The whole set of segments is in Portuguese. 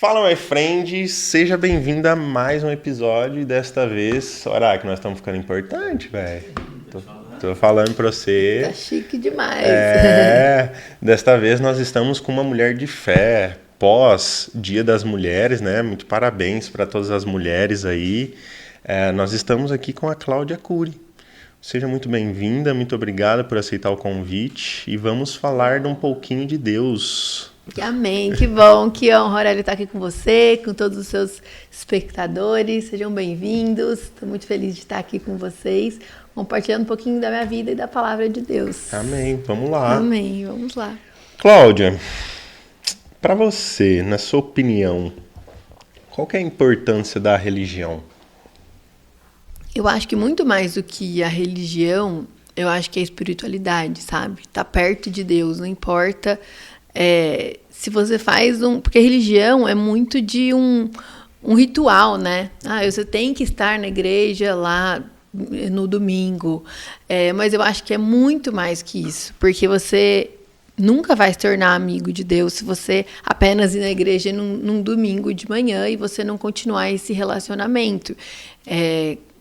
Fala, my friend, seja bem-vindo a mais um episódio e desta vez, olha que nós estamos ficando importante, velho. Tô falando pra você. Tá chique demais. Desta vez nós estamos com uma mulher de fé, pós Dia das Mulheres, né? Muito parabéns para todas as mulheres aí. Nós estamos aqui com a Cláudia Cury. Seja muito bem-vinda, muito obrigada por aceitar o convite e vamos falar de um pouquinho de Deus. Amém, que bom, que honra, Aurélio, estar aqui com você, com todos os seus espectadores, sejam bem-vindos, estou muito feliz de estar aqui com vocês, compartilhando um pouquinho da minha vida e da palavra de Deus. Amém, vamos lá. Amém, vamos lá. Cláudia, para você, na sua opinião, qual que é a importância da religião? Eu acho que muito mais do que a religião, eu acho que é a espiritualidade, sabe? Tá perto de Deus, não importa... se você faz porque a religião é muito de um ritual, né? Você tem que estar na igreja lá no domingo, mas eu acho que é muito mais que isso, porque você nunca vai se tornar amigo de Deus se você apenas ir na igreja num domingo de manhã e você não continuar esse relacionamento.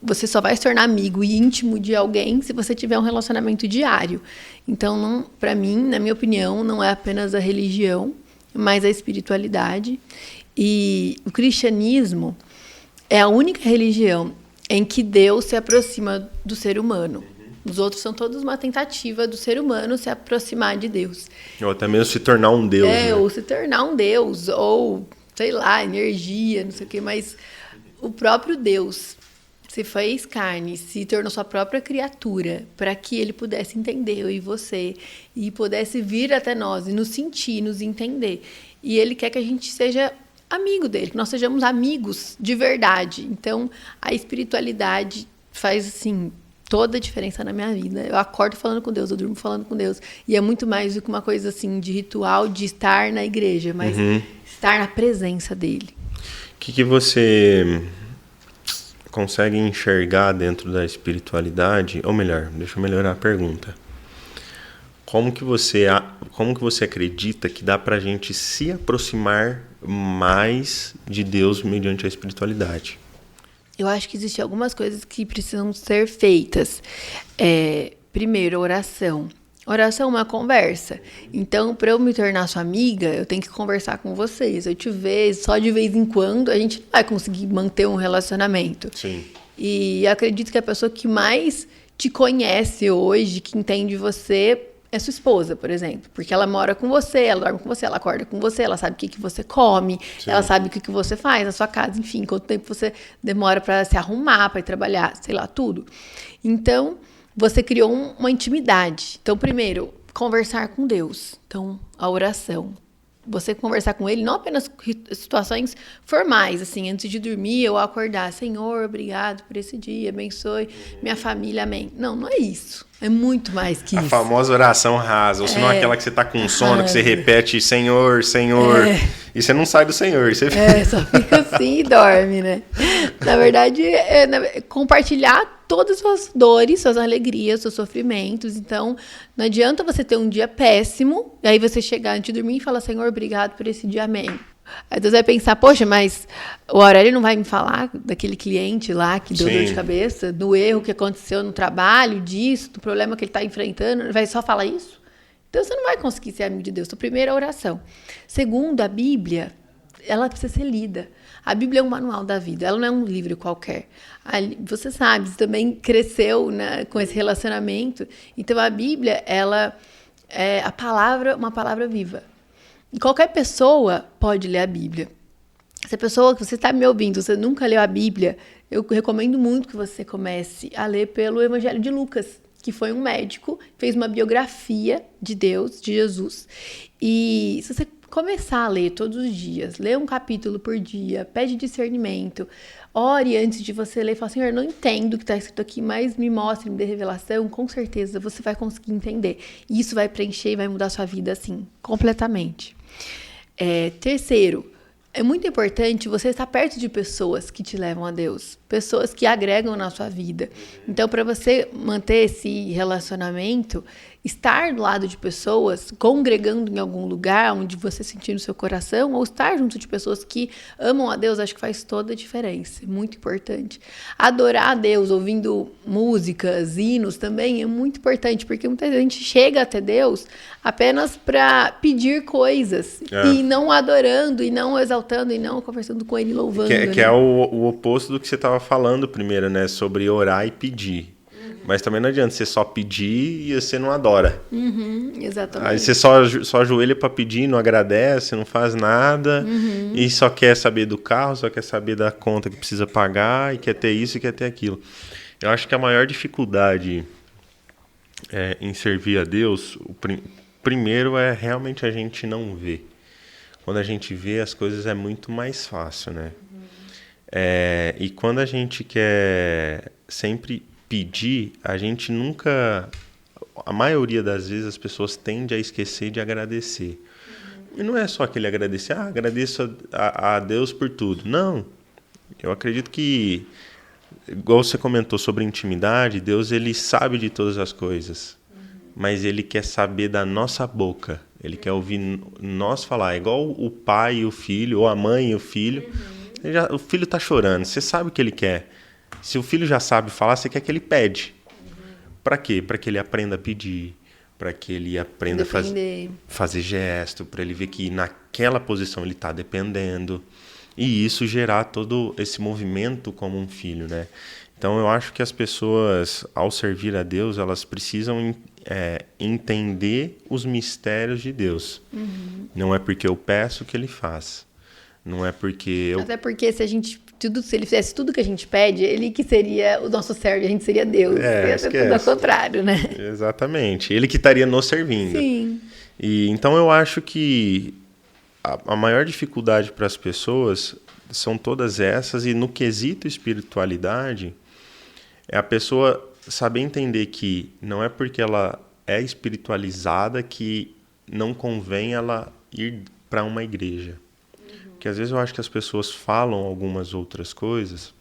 Você só vai se tornar amigo e íntimo de alguém se você tiver um relacionamento diário. Então, para mim, na minha opinião, não é apenas a religião, mas a espiritualidade. E o cristianismo é a única religião em que Deus se aproxima do ser humano. Os outros são todos uma tentativa do ser humano se aproximar de Deus. Ou até mesmo se tornar um Deus. Né? Ou se tornar um Deus, ou, sei lá, energia, não sei o quê, mas o próprio Deus se fez carne, se tornou sua própria criatura, para que ele pudesse entender eu e você, e pudesse vir até nós, e nos sentir, nos entender. E ele quer que a gente seja amigo dele, que nós sejamos amigos de verdade. Então, a espiritualidade faz, assim, toda a diferença na minha vida. Eu acordo falando com Deus, eu durmo falando com Deus. E é muito mais do que uma coisa, assim, de ritual, de estar na igreja, mas estar na presença dele. O que você consegue enxergar dentro da espiritualidade, ou melhor, deixa eu melhorar a pergunta. Como que você acredita que dá pra gente se aproximar mais de Deus mediante a espiritualidade? Eu acho que existem algumas coisas que precisam ser feitas. Primeiro, oração. Oração é uma conversa. Então, para eu me tornar sua amiga, eu tenho que conversar com vocês. Eu te vejo, só de vez em quando, a gente não vai conseguir manter um relacionamento. Sim. E eu acredito que a pessoa que mais te conhece hoje, que entende você, é sua esposa, por exemplo. Porque ela mora com você, ela dorme com você, ela acorda com você, ela sabe o que você come, Sim. Ela sabe o que você faz na sua casa, enfim, quanto tempo você demora para se arrumar, para ir trabalhar, sei lá, tudo. Então, você criou uma intimidade. Então, primeiro, conversar com Deus. Então, a oração. Você conversar com Ele, não apenas situações formais, assim, antes de dormir ou acordar. Senhor, obrigado por esse dia, abençoe minha família, amém. Não, não é isso. É muito mais que isso. A famosa oração rasa, ou se não aquela que você tá com sono, que você repete Senhor, Senhor, e você não sai do Senhor. Você... só fica assim e dorme, né? Na verdade, compartilhar todas as suas dores, suas alegrias, seus sofrimentos. Então, não adianta você ter um dia péssimo, e aí você chegar antes de dormir e falar, Senhor, obrigado por esse dia, amém. Aí Deus vai pensar, poxa, mas o Aurélio não vai me falar daquele cliente lá que deu dor de cabeça, do erro que aconteceu no trabalho, disso, do problema que ele está enfrentando, vai só falar isso? Então, você não vai conseguir ser amigo de Deus. Então, primeiro, a oração. Segundo, a Bíblia, ela precisa ser lida. A Bíblia é um manual da vida, ela não é um livro qualquer. Você sabe, você também cresceu, né, com esse relacionamento. Então, a Bíblia, ela é uma palavra viva. E qualquer pessoa pode ler a Bíblia. Se a pessoa que você está me ouvindo, você nunca leu a Bíblia, eu recomendo muito que você comece a ler pelo Evangelho de Lucas, que foi um médico, fez uma biografia de Deus, de Jesus. E se você começar a ler todos os dias, lê um capítulo por dia, pede discernimento, ore antes de você ler, fala, Senhor, não entendo o que está escrito aqui, mas me mostre, me dê revelação, com certeza você vai conseguir entender. E isso vai preencher e vai mudar a sua vida, assim, completamente. Terceiro, é muito importante você estar perto de pessoas que te levam a Deus, pessoas que agregam na sua vida. Então, para você manter esse relacionamento estar do lado de pessoas, congregando em algum lugar onde você sentir no seu coração, ou estar junto de pessoas que amam a Deus, acho que faz toda a diferença. É muito importante. Adorar a Deus ouvindo músicas, hinos também é muito importante, porque muita gente chega até Deus apenas para pedir coisas, e não adorando, e não exaltando, e não conversando com Ele, louvando. Que é o oposto do que você estava falando primeiro, né? Sobre orar e pedir. Mas também não adianta você só pedir e você não adora. Exatamente. Aí você só ajoelha para pedir, não agradece, não faz nada, e só quer saber do carro, só quer saber da conta que precisa pagar, e quer ter isso e quer ter aquilo. Eu acho que a maior dificuldade em servir a Deus, primeiro é realmente a gente não ver. Quando a gente vê, as coisas é muito mais fácil, né? E quando a gente quer sempre pedir, a gente nunca... A maioria das vezes as pessoas tendem a esquecer de agradecer. E não é só aquele agradecer, agradeço a Deus por tudo. Não. Eu acredito que, igual você comentou sobre intimidade, Deus ele sabe de todas as coisas. Mas ele quer saber da nossa boca. Ele quer ouvir nós falar. É igual o pai e o filho, ou a mãe e o filho. O filho está chorando, você sabe o que ele quer. Se o filho já sabe falar, você quer que ele pede. Para quê? Para que ele aprenda a pedir, para que ele aprenda a fazer gesto, para ele ver que naquela posição ele está dependendo. E isso gerar todo esse movimento como um filho, né? Então eu acho que as pessoas, ao servir a Deus, elas precisam entender os mistérios de Deus. Não é porque eu peço que ele faz. Não é porque eu... Até porque se ele fizesse tudo que a gente pede, ele que seria o nosso servo, a gente seria Deus. Ia ser tudo ao contrário, né? Exatamente. Ele que estaria nos servindo. Sim. E então eu acho que a maior dificuldade para as pessoas são todas essas, e no quesito espiritualidade, é a pessoa saber entender que não é porque ela é espiritualizada que não convém ela ir para uma igreja. Porque às vezes eu acho que as pessoas falam algumas outras coisas.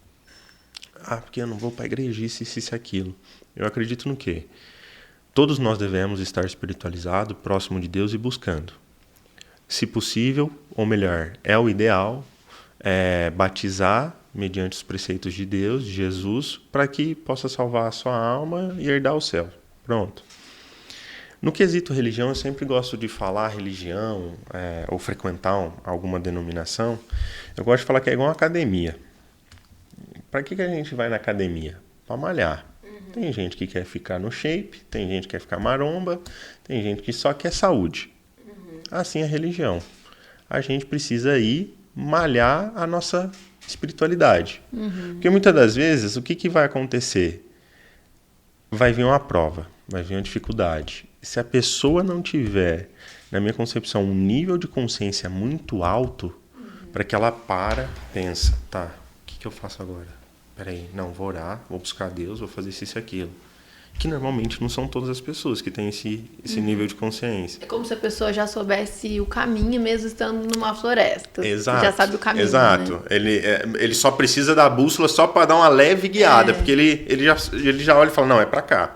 Porque eu não vou para a igreja, isso, aquilo. Eu acredito no quê? Todos nós devemos estar espiritualizados, próximo de Deus e buscando. Se possível, ou melhor, é o ideal, batizar mediante os preceitos de Deus, de Jesus, para que possa salvar a sua alma e herdar o céu. Pronto. No quesito religião, eu sempre gosto de falar religião, ou frequentar alguma denominação. Eu gosto de falar que é igual uma academia. Para que a gente vai na academia? Para malhar. Tem gente que quer ficar no shape, tem gente que quer ficar maromba, tem gente que só quer saúde. Assim é a religião. A gente precisa ir malhar a nossa espiritualidade. Porque muitas das vezes, o que vai acontecer? Vai vir uma prova, vai vir uma dificuldade. Se a pessoa não tiver, na minha concepção, um nível de consciência muito alto, para que ela pensa, tá, o que eu faço agora? Peraí, não, vou orar, vou buscar Deus, vou fazer isso e aquilo. Que normalmente não são todas as pessoas que têm esse nível de consciência. É como se a pessoa já soubesse o caminho, mesmo estando numa floresta. Exato. Já sabe o caminho. Exato. Né? Ele só precisa da bússola só para dar uma leve guiada, porque ele já olha e fala, não, é para cá.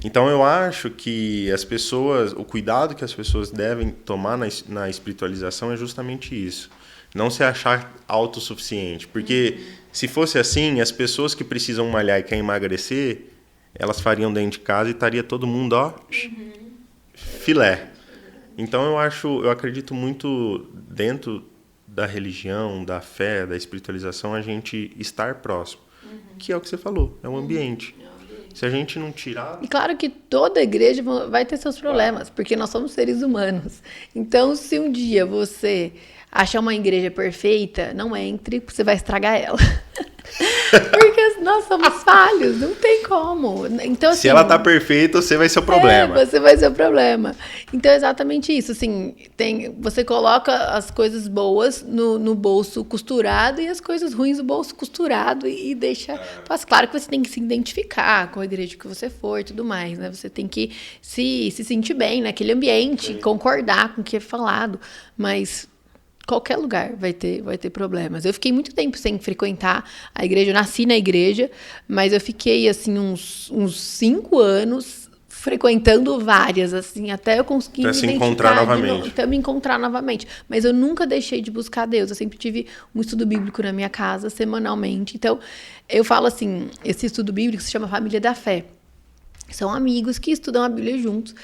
Então eu acho que as pessoas, o cuidado que as pessoas devem tomar na espiritualização é justamente isso. Não se achar autossuficiente. Porque se fosse assim, as pessoas que precisam malhar e querem emagrecer, elas fariam dentro de casa e estaria todo mundo, filé. Então eu acredito muito dentro da religião, da fé, da espiritualização, a gente estar próximo. Que é o que você falou, é um ambiente. Se a gente não tirar... E claro que toda igreja vai ter seus problemas, porque nós somos seres humanos. Então, se um dia você achar uma igreja perfeita, não entre, porque você vai estragar ela. Porque nós somos falhos, não tem como. Então, assim, se ela tá perfeita, você vai ser o problema. Você vai ser o problema. Então é exatamente isso. Assim, você coloca as coisas boas no bolso costurado e as coisas ruins no bolso costurado e deixa. Mas claro que você tem que se identificar com a igreja que você for e tudo mais, né? Você tem que se sentir bem naquele ambiente, concordar com o que é falado, mas qualquer lugar vai ter problemas. Eu fiquei muito tempo sem frequentar a igreja. Eu nasci na igreja, mas eu fiquei assim uns 5 anos frequentando várias, assim, até eu conseguir Até me se identificar encontrar novamente. até me encontrar novamente. Mas eu nunca deixei de buscar Deus. Eu sempre tive um estudo bíblico na minha casa, semanalmente. Então, eu falo assim, esse estudo bíblico se chama Família da Fé. São amigos que estudam a Bíblia juntos.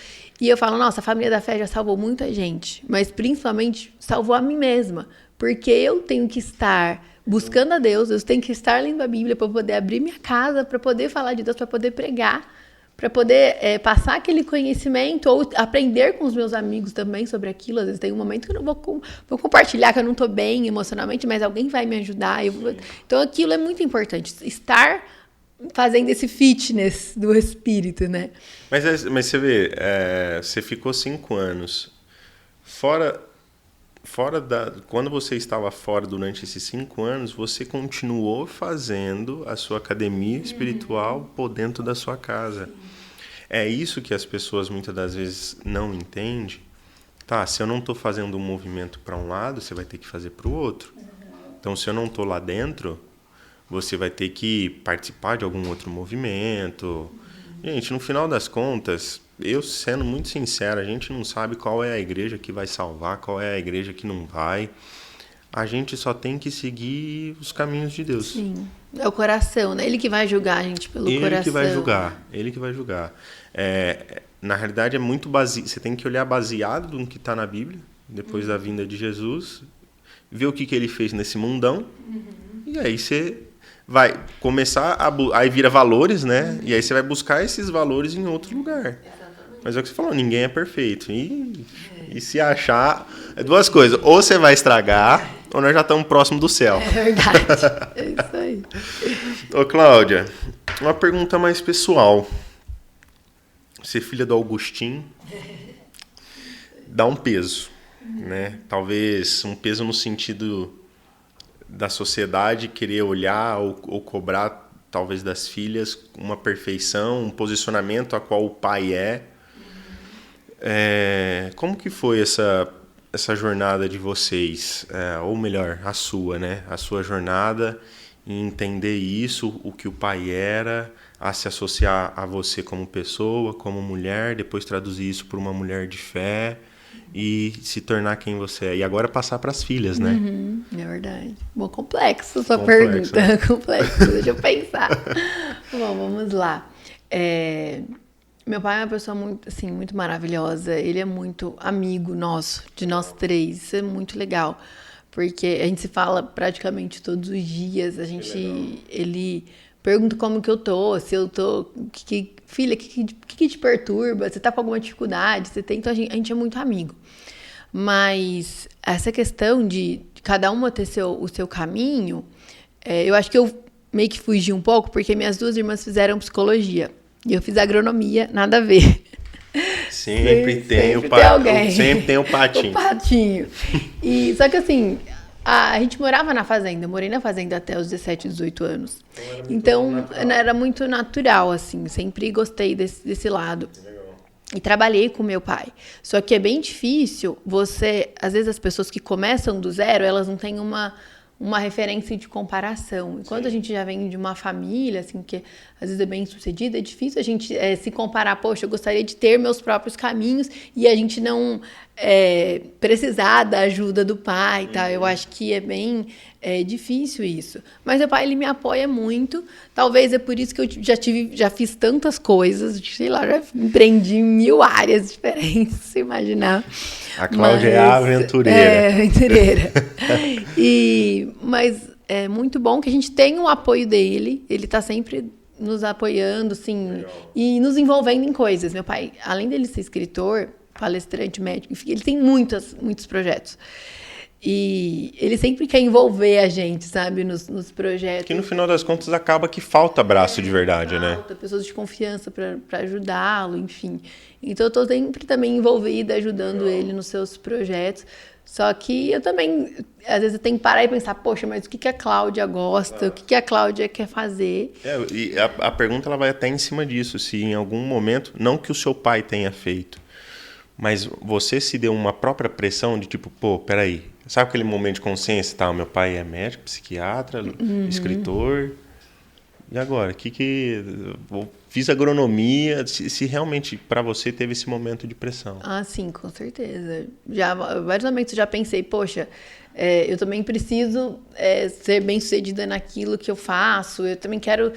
E eu falo, nossa, a Família da Fé já salvou muita gente, mas principalmente salvou a mim mesma. Porque eu tenho que estar buscando a Deus, eu tenho que estar lendo a Bíblia para poder abrir minha casa, para poder falar de Deus, para poder pregar, para poder passar aquele conhecimento ou aprender com os meus amigos também sobre aquilo. Às vezes tem um momento que eu não vou compartilhar, que eu não estou bem emocionalmente, mas alguém vai me ajudar. Então aquilo é muito importante, estar fazendo esse fitness do espírito, né? Mas você vê, você ficou 5 anos fora quando você estava fora durante esses 5 anos, você continuou fazendo a sua academia espiritual por dentro da sua casa. É isso que as pessoas muitas das vezes não entendem. Tá, se eu não estou fazendo um movimento para um lado, você vai ter que fazer para o outro. Então, se eu não estou lá dentro, você vai ter que participar de algum outro movimento. Gente, no final das contas, eu sendo muito sincero, a gente não sabe qual é a igreja que vai salvar, qual é a igreja que não vai. A gente só tem que seguir os caminhos de Deus. Sim, é o coração, né? Ele que vai julgar a gente pelo coração. Ele que vai julgar. Na realidade, é muito baseado. Você tem que olhar baseado no que está na Bíblia, depois da vinda de Jesus, ver o que ele fez nesse mundão, e aí você vai começar aí vira valores, né? E aí você vai buscar esses valores em outro lugar. Exatamente. Mas é o que você falou, ninguém é perfeito. E se achar, é duas coisas. Ou você vai estragar, ou nós já estamos próximo do céu. É verdade. É isso aí. Ô, Cláudia, uma pergunta mais pessoal. Ser filha do Augustinho dá um peso, né? Talvez um peso no sentido da sociedade querer olhar ou cobrar, talvez, das filhas uma perfeição, um posicionamento a qual o pai é. Como que foi essa jornada de vocês? Ou melhor, a sua, né? A sua jornada em entender isso, o que o pai era, a se associar a você como pessoa, como mulher, depois traduzir isso para uma mulher de fé e se tornar quem você é. E agora passar para as filhas, né? É verdade. Bom, complexo sua pergunta. Né? Complexo, deixa eu pensar. Bom, vamos lá. Meu pai é uma pessoa muito, assim, muito maravilhosa. Ele é muito amigo nosso, de nós três. Isso é muito legal. Porque a gente se fala praticamente todos os dias. Ele pergunta como que eu tô, se eu tô... Filha, o que te perturba? Você tá com alguma dificuldade? Você tem? Então, a gente é muito amigo. Mas essa questão de cada uma ter o seu caminho, eu acho que eu meio que fugi um pouco, porque minhas duas irmãs fizeram psicologia. E eu fiz agronomia, nada a ver. Sempre tem o patinho. O patinho. Só que assim... A gente morava na fazenda, eu morei na fazenda até os 17, 18 anos. Então, era muito natural, assim, sempre gostei desse lado. Legal. E trabalhei com meu pai. Só que é bem difícil às vezes as pessoas que começam do zero, elas não têm uma referência de comparação. E quando a gente já vem de uma família, assim, que às vezes é bem sucedida, é difícil a gente se comparar. Poxa, eu gostaria de ter meus próprios caminhos e a gente não precisar da ajuda do pai, tá? Eu acho que é bem difícil isso. Mas meu pai, ele me apoia muito. Talvez é por isso que eu já fiz tantas coisas, sei lá, já empreendi em 1000 áreas diferentes, se imaginar. A Cláudia é a aventureira. Aventureira. Mas é muito bom que a gente tenha o apoio dele. Ele está sempre nos apoiando, assim, legal. E nos envolvendo em coisas. Meu pai, além dele ser escritor, palestrante, médico, enfim, ele tem muitos projetos. E ele sempre quer envolver a gente, sabe, nos projetos. Que no final das contas acaba que falta braço de verdade, né? Falta pessoas de confiança para ajudá-lo, enfim. Então eu estou sempre também envolvida, ajudando ele nos seus projetos. Só que eu também, às vezes, eu tenho que parar e pensar, poxa, mas o que a Cláudia gosta, o que a Cláudia quer fazer? E a pergunta ela vai até em cima disso, se em algum momento, não que o seu pai tenha feito, mas você se deu uma própria pressão de tipo, pô, peraí, sabe aquele momento de consciência, tá, meu pai é médico, psiquiatra, escritor, E agora? Fiz agronomia, se realmente para você teve esse momento de pressão. Ah, sim, com certeza. Já, vários momentos eu já pensei, poxa, eu também preciso ser bem-sucedida naquilo que eu faço, eu também quero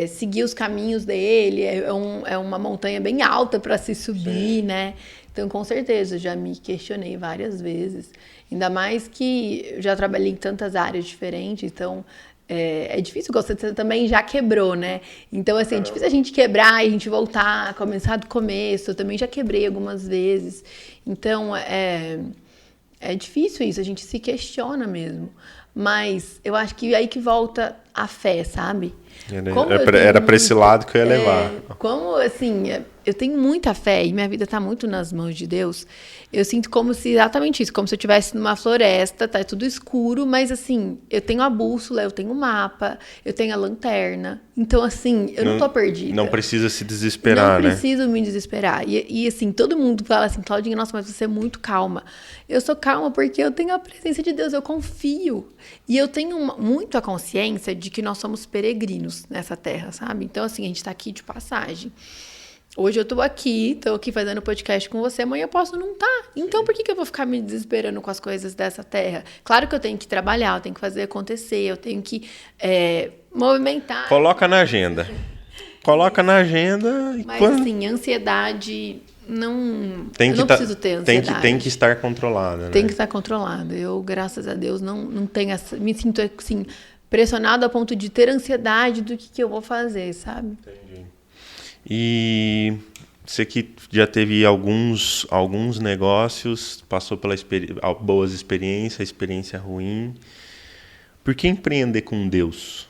seguir os caminhos dele, é uma montanha bem alta para se subir, né? Então, com certeza, eu já me questionei várias vezes. Ainda mais que eu já trabalhei em tantas áreas diferentes, então é difícil, você também já quebrou, né? Então, assim, é difícil a gente quebrar e a gente voltar, começar do começo. Eu também já quebrei algumas vezes. Então, é difícil isso, a gente se questiona mesmo. Mas eu acho que aí que volta a fé, sabe? Era para esse lado que eu ia levar. Como, assim, eu tenho muita fé e minha vida está muito nas mãos de Deus. Eu sinto como se, exatamente isso, como se eu estivesse numa floresta, tá tudo escuro, mas, assim, eu tenho a bússola, eu tenho o mapa, eu tenho a lanterna. Então, assim, eu não tô perdida. Não precisa se desesperar, né? Não preciso me desesperar. E, assim, todo mundo fala assim, Claudinha, nossa, mas você é muito calma. Eu sou calma porque eu tenho a presença de Deus, eu confio. E eu tenho muito a consciência de que nós somos peregrinos nessa terra, sabe? Então, assim, a gente tá aqui de passagem. Hoje eu tô aqui fazendo podcast com você, amanhã eu posso não estar. Então, por que eu vou ficar me desesperando com as coisas dessa terra? Claro que eu tenho que trabalhar, eu tenho que fazer acontecer, eu tenho que movimentar. Coloca na agenda. Coloca na agenda. Mas, assim, ansiedade não preciso ter ansiedade. Tem que estar controlada, né? Tem que estar controlada. Eu, graças a Deus, não tenho me sinto, assim, pressionada a ponto de ter ansiedade do que eu vou fazer, sabe? Entendi. E você que já teve alguns negócios, passou pela boas experiências, experiência ruim. Por que empreender com Deus?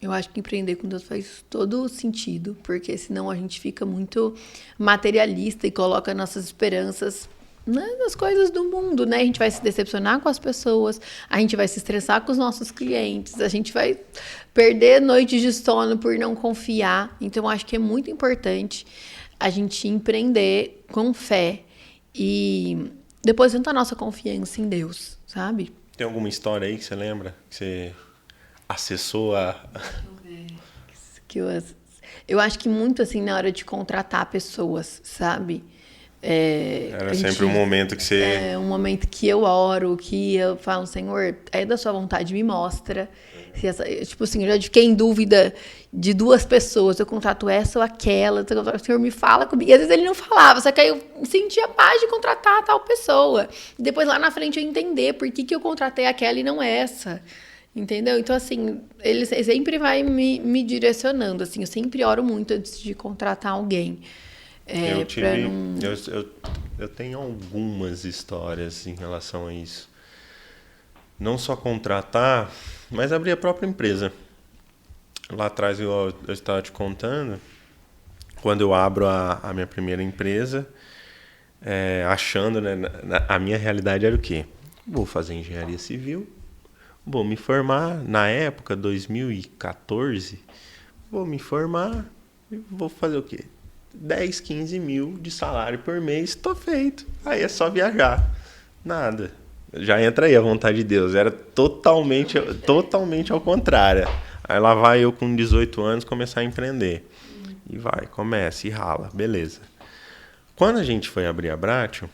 Eu acho que empreender com Deus faz todo sentido, porque senão a gente fica muito materialista e coloca nossas esperanças nas coisas do mundo, né? A gente vai se decepcionar com as pessoas, a gente vai se estressar com os nossos clientes, a gente vai perder noites de sono por não confiar. Então, eu acho que é muito importante a gente empreender com fé e depositar a nossa confiança em Deus, sabe? Tem alguma história aí que você lembra? Que você acessou a... Eu acho que muito, assim, na hora de contratar pessoas, sabe? Era sempre um momento que você... É um momento que eu oro, que eu falo, Senhor, é da sua vontade, me mostra. Tipo assim, eu já fiquei em dúvida de duas pessoas, eu contrato essa ou aquela, o Senhor me fala comigo. E às vezes ele não falava, só que aí eu sentia paz de contratar a tal pessoa. E depois lá na frente eu entender por que eu contratei aquela e não essa. Entendeu? Então, assim, ele sempre vai me direcionando, assim, eu sempre oro muito antes de contratar alguém. Eu tenho algumas histórias em relação a isso. Não só contratar, mas abrir a própria empresa. Lá atrás eu estava te contando, quando eu abro a minha primeira empresa, achando, né, a minha realidade era o quê? Vou fazer engenharia civil, vou me formar, na época, 2014, vou me formar e vou fazer o quê? 10, 15 mil de salário por mês, tô feito. Aí é só viajar. Nada. Já entra aí a vontade de Deus. Era totalmente ao contrário. Aí lá vai eu com 18 anos começar a empreender. E vai, começa e rala. Beleza. Quando a gente foi abrir a Bratio,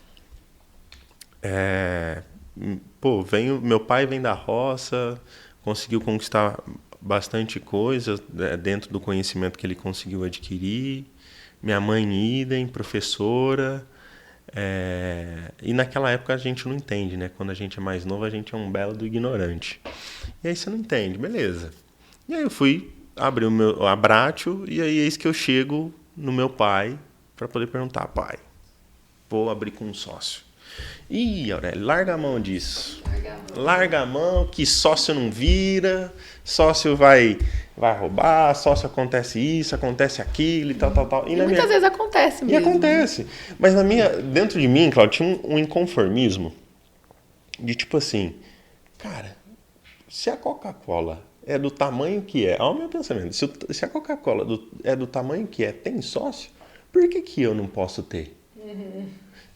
meu pai vem da roça, conseguiu conquistar bastante coisa dentro do conhecimento que ele conseguiu adquirir. Minha mãe, idem, professora. E naquela época a gente não entende, né? Quando a gente é mais novo, a gente é um belo do ignorante. E aí você não entende, beleza. E aí eu fui abrir a Bratio, e aí eis que eu chego no meu pai para poder perguntar, pai, vou abrir com um sócio. Ih, Aurélio, larga a mão disso. Larga a mão, que sócio não vira, sócio vai roubar, sócio acontece isso, acontece aquilo e tal. E muitas vezes acontece mesmo. E acontece. Mas dentro de mim, Cláudio, tinha um inconformismo de tipo assim, cara, se a Coca-Cola é do tamanho que é, olha o meu pensamento, se a Coca-Cola é do tamanho que é, tem sócio, por que eu não posso ter? Uhum.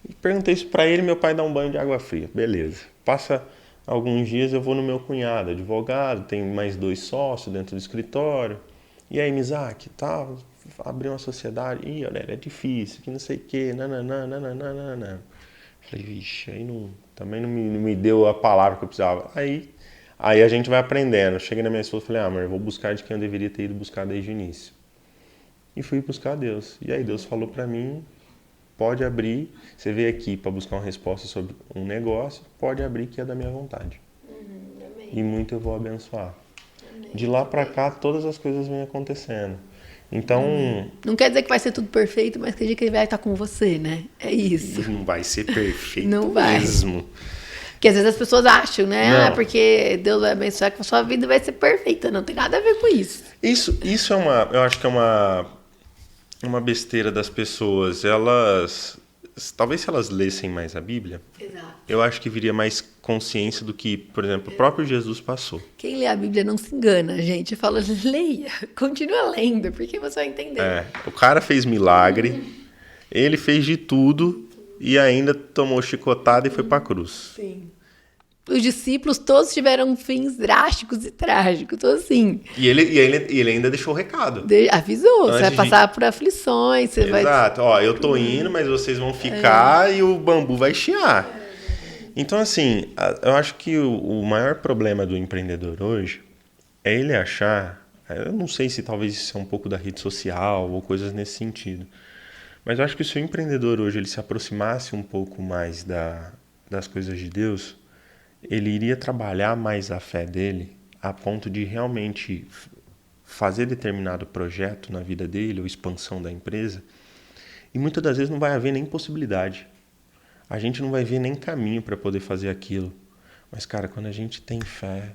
E perguntei isso pra ele, meu pai dá um banho de água fria. Beleza. Passa Alguns dias eu vou no meu cunhado, advogado, tem mais 2 sócios dentro do escritório. E aí, Mizaki, tal, abrir uma sociedade. Ih, olha, é difícil, que não sei o quê, nananana. Falei, vixe, aí não, também não me deu a palavra que eu precisava. Aí a gente vai aprendendo. Cheguei na minha esposa e falei, amor, eu vou buscar de quem eu deveria ter ido buscar desde o início. E fui buscar Deus. E aí Deus falou pra mim, pode abrir, você veio aqui para buscar uma resposta sobre um negócio, pode abrir que é da minha vontade. E muito eu vou abençoar. De lá pra cá, todas as coisas vêm acontecendo. Então... Não quer dizer que vai ser tudo perfeito, mas quer dizer que ele vai estar com você, né? É isso. Não vai ser perfeito não vai. mesmo. Porque às vezes as pessoas acham, né? Não. Ah, porque Deus vai abençoar que a sua vida vai ser perfeita. Não tem nada a ver com isso. Isso é eu acho que é uma besteira das pessoas. Talvez se elas lessem mais a Bíblia, Exato. eu acho que viria mais consciência do que, por exemplo, o próprio Jesus passou. Quem lê a Bíblia não se engana, gente. Fala, leia, continua lendo, porque você vai entender. O cara fez milagre, ele fez de tudo e ainda tomou chicotada e foi pra cruz. Sim. Os discípulos todos tiveram fins drásticos e trágicos, então assim... E ele ainda deixou o recado. Avisou, Antes você vai passar por aflições, você vai... Exato, ó, eu tô indo, mas vocês vão ficar e o bambu vai chiar. Então, assim, eu acho que o maior problema do empreendedor hoje é ele achar... Eu não sei se talvez isso é um pouco da rede social ou coisas nesse sentido. Mas eu acho que se o empreendedor hoje ele se aproximasse um pouco mais das coisas de Deus, ele iria trabalhar mais a fé dele a ponto de realmente fazer determinado projeto na vida dele ou expansão da empresa. E muitas das vezes não vai haver nem possibilidade. A gente não vai ver nem caminho para poder fazer aquilo. Mas, cara, quando a gente tem fé,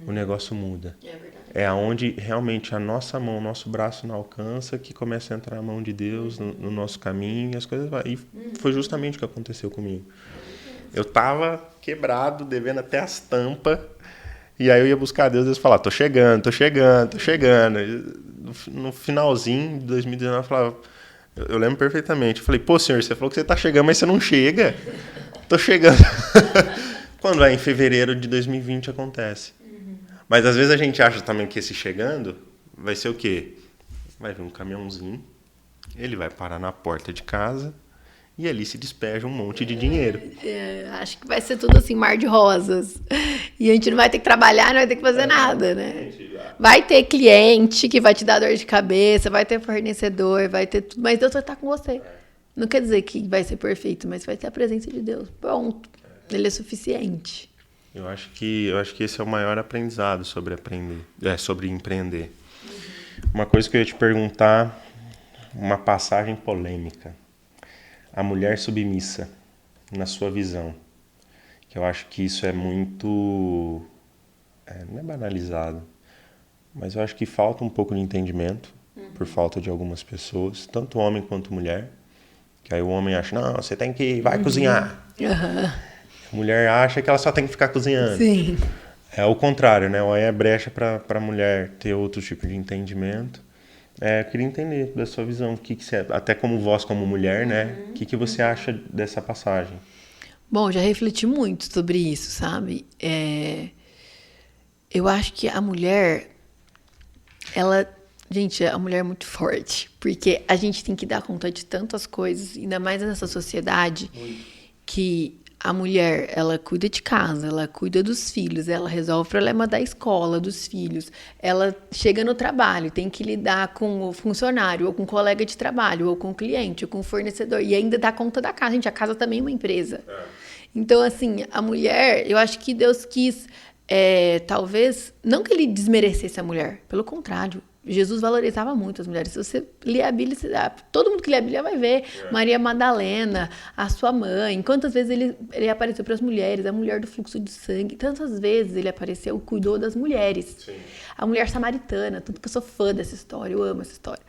o negócio muda. É verdade. É onde realmente a nossa mão, o nosso braço não alcança, que começa a entrar a mão de Deus no nosso caminho e as coisas vão. E foi justamente o que aconteceu comigo. Eu tava quebrado, devendo até as tampas, e aí eu ia buscar Deus e Deus falava, tô chegando. No finalzinho de 2019 eu falava, eu lembro perfeitamente, eu falei, pô senhor, você falou que você tá chegando, mas você não chega. Tô chegando. Quando é em fevereiro de 2020 acontece. Mas às vezes a gente acha também que esse chegando vai ser o quê? Vai vir um caminhãozinho, ele vai parar na porta de casa e ali se despeja um monte de dinheiro. Acho que vai ser tudo assim, mar de rosas. E a gente não vai ter que trabalhar, não vai ter que fazer nada, né? Vai ter cliente que vai te dar dor de cabeça, vai ter fornecedor, vai ter tudo, mas Deus vai estar com você. Não quer dizer que vai ser perfeito, mas vai ter a presença de Deus. Pronto. Ele é suficiente. Eu acho que esse é o maior aprendizado sobre sobre empreender. Uma coisa que eu ia te perguntar, uma passagem polêmica. A mulher submissa, na sua visão. Que eu acho que isso é muito... não é banalizado, mas eu acho que falta um pouco de entendimento por falta de algumas pessoas, tanto homem quanto mulher. Que aí o homem acha, não, você tem que vai cozinhar. A mulher acha que ela só tem que ficar cozinhando. Sim. É o contrário, né? Ou é brecha para a mulher ter outro tipo de entendimento. Eu queria entender da sua visão, o que você, até como voz, como mulher, né? O que você acha dessa passagem? Bom, já refleti muito sobre isso, sabe? Eu acho que a mulher, gente, a mulher é muito forte, porque a gente tem que dar conta de tantas coisas, ainda mais nessa sociedade, que a mulher, ela cuida de casa, ela cuida dos filhos, ela resolve o problema da escola, dos filhos, ela chega no trabalho, tem que lidar com o funcionário, ou com o colega de trabalho, ou com o cliente, ou com o fornecedor, e ainda dá conta da casa. Gente, a casa também é uma empresa. Então, assim, a mulher, eu acho que Deus quis, talvez, não que ele desmerecesse a mulher, pelo contrário, Jesus valorizava muito as mulheres. Se você lê a Bíblia, todo mundo que lê a Bíblia vai ver. Maria Madalena, a sua mãe. Quantas vezes ele apareceu para as mulheres, a mulher do fluxo de sangue. Tantas vezes ele apareceu, cuidou das mulheres. Sim. A mulher samaritana, tanto que eu sou fã dessa história, eu amo essa história.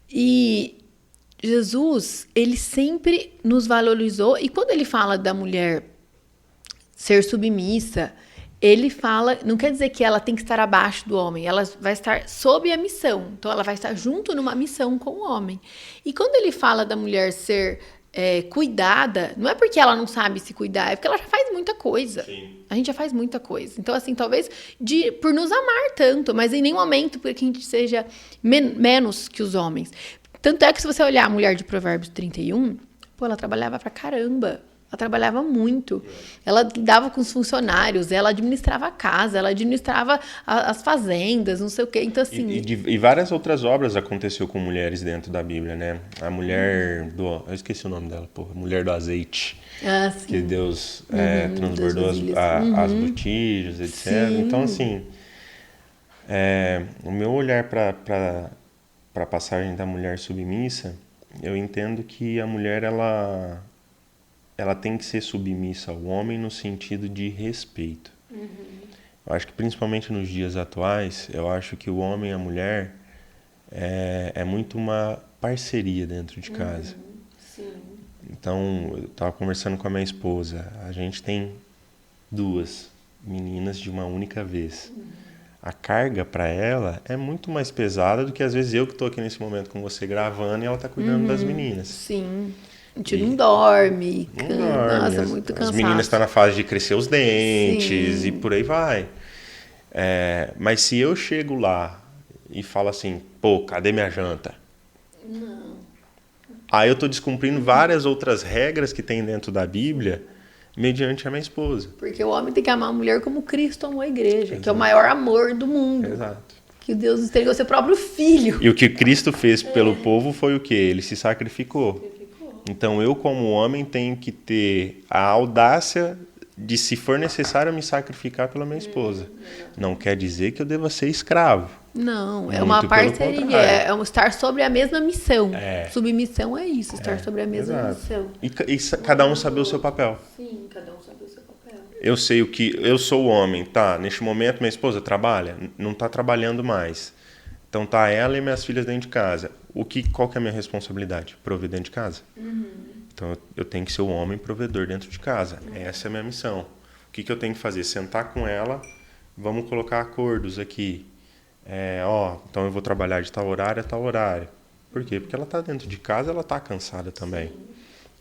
E Jesus, ele sempre nos valorizou. E quando ele fala da mulher ser submissa, ele fala, não quer dizer que ela tem que estar abaixo do homem, ela vai estar sob a missão, então ela vai estar junto numa missão com o homem. E quando ele fala da mulher ser cuidada, não é porque ela não sabe se cuidar, é porque ela já faz muita coisa. Sim. A gente já faz muita coisa. Então, assim, talvez por nos amar tanto, mas em nenhum momento porque a gente seja menos que os homens. Tanto é que se você olhar a mulher de Provérbios 31, pô, ela trabalhava pra caramba. Ela trabalhava muito. Ela lidava com os funcionários, ela administrava a casa, ela administrava as fazendas, não sei o quê. Então, assim... E várias outras obras aconteceu com mulheres dentro da Bíblia, né? A mulher do... Eu esqueci o nome dela, porra. Mulher do azeite. Ah, sim. Que Deus transbordou as botijas, etc. Sim. Então, assim... o meu olhar para a passagem da mulher submissa, eu entendo que a mulher, ela tem que ser submissa ao homem no sentido de respeito. Eu acho que principalmente nos dias atuais, eu acho que o homem e a mulher é muito uma parceria dentro de casa. Sim. Então, eu estava conversando com a minha esposa, a gente tem 2 meninas de uma única vez. A carga para ela é muito mais pesada do que às vezes eu que estou aqui nesse momento com você gravando e ela está cuidando das meninas. Sim. A gente não dorme. Não dorme. Nossa, muito cansado. As meninas estão na fase de crescer os dentes. Sim. E por aí vai. Mas se eu chego lá e falo assim, pô, cadê minha janta? Não. Aí eu estou descumprindo várias outras regras que tem dentro da Bíblia mediante a minha esposa. Porque o homem tem que amar a mulher como Cristo amou a igreja, Exato. Que é o maior amor do mundo. Exato. Que Deus entregou seu próprio filho. E o que Cristo fez pelo povo foi o quê? Ele se sacrificou. Então eu, como homem, tenho que ter a audácia de, se for necessário, me sacrificar pela minha esposa. Não quer dizer que eu deva ser escravo. Não, é uma parceria, é um estar sobre a mesma missão. É. Submissão é isso, estar sobre a mesma Exato. missão. E cada um saber o seu papel. Sim, cada um saber o seu papel. Eu sei o que... Eu sou o homem, tá? Neste momento, minha esposa trabalha? Não está trabalhando mais. Então tá ela e minhas filhas dentro de casa. Qual que é a minha responsabilidade? Prover dentro de casa. Então eu tenho que ser o homem provedor dentro de casa. Essa é a minha missão. O que eu tenho que fazer? Sentar com ela, vamos colocar acordos aqui. Então eu vou trabalhar de tal horário a tal horário. Por quê? Porque ela está dentro de casa, ela está cansada também.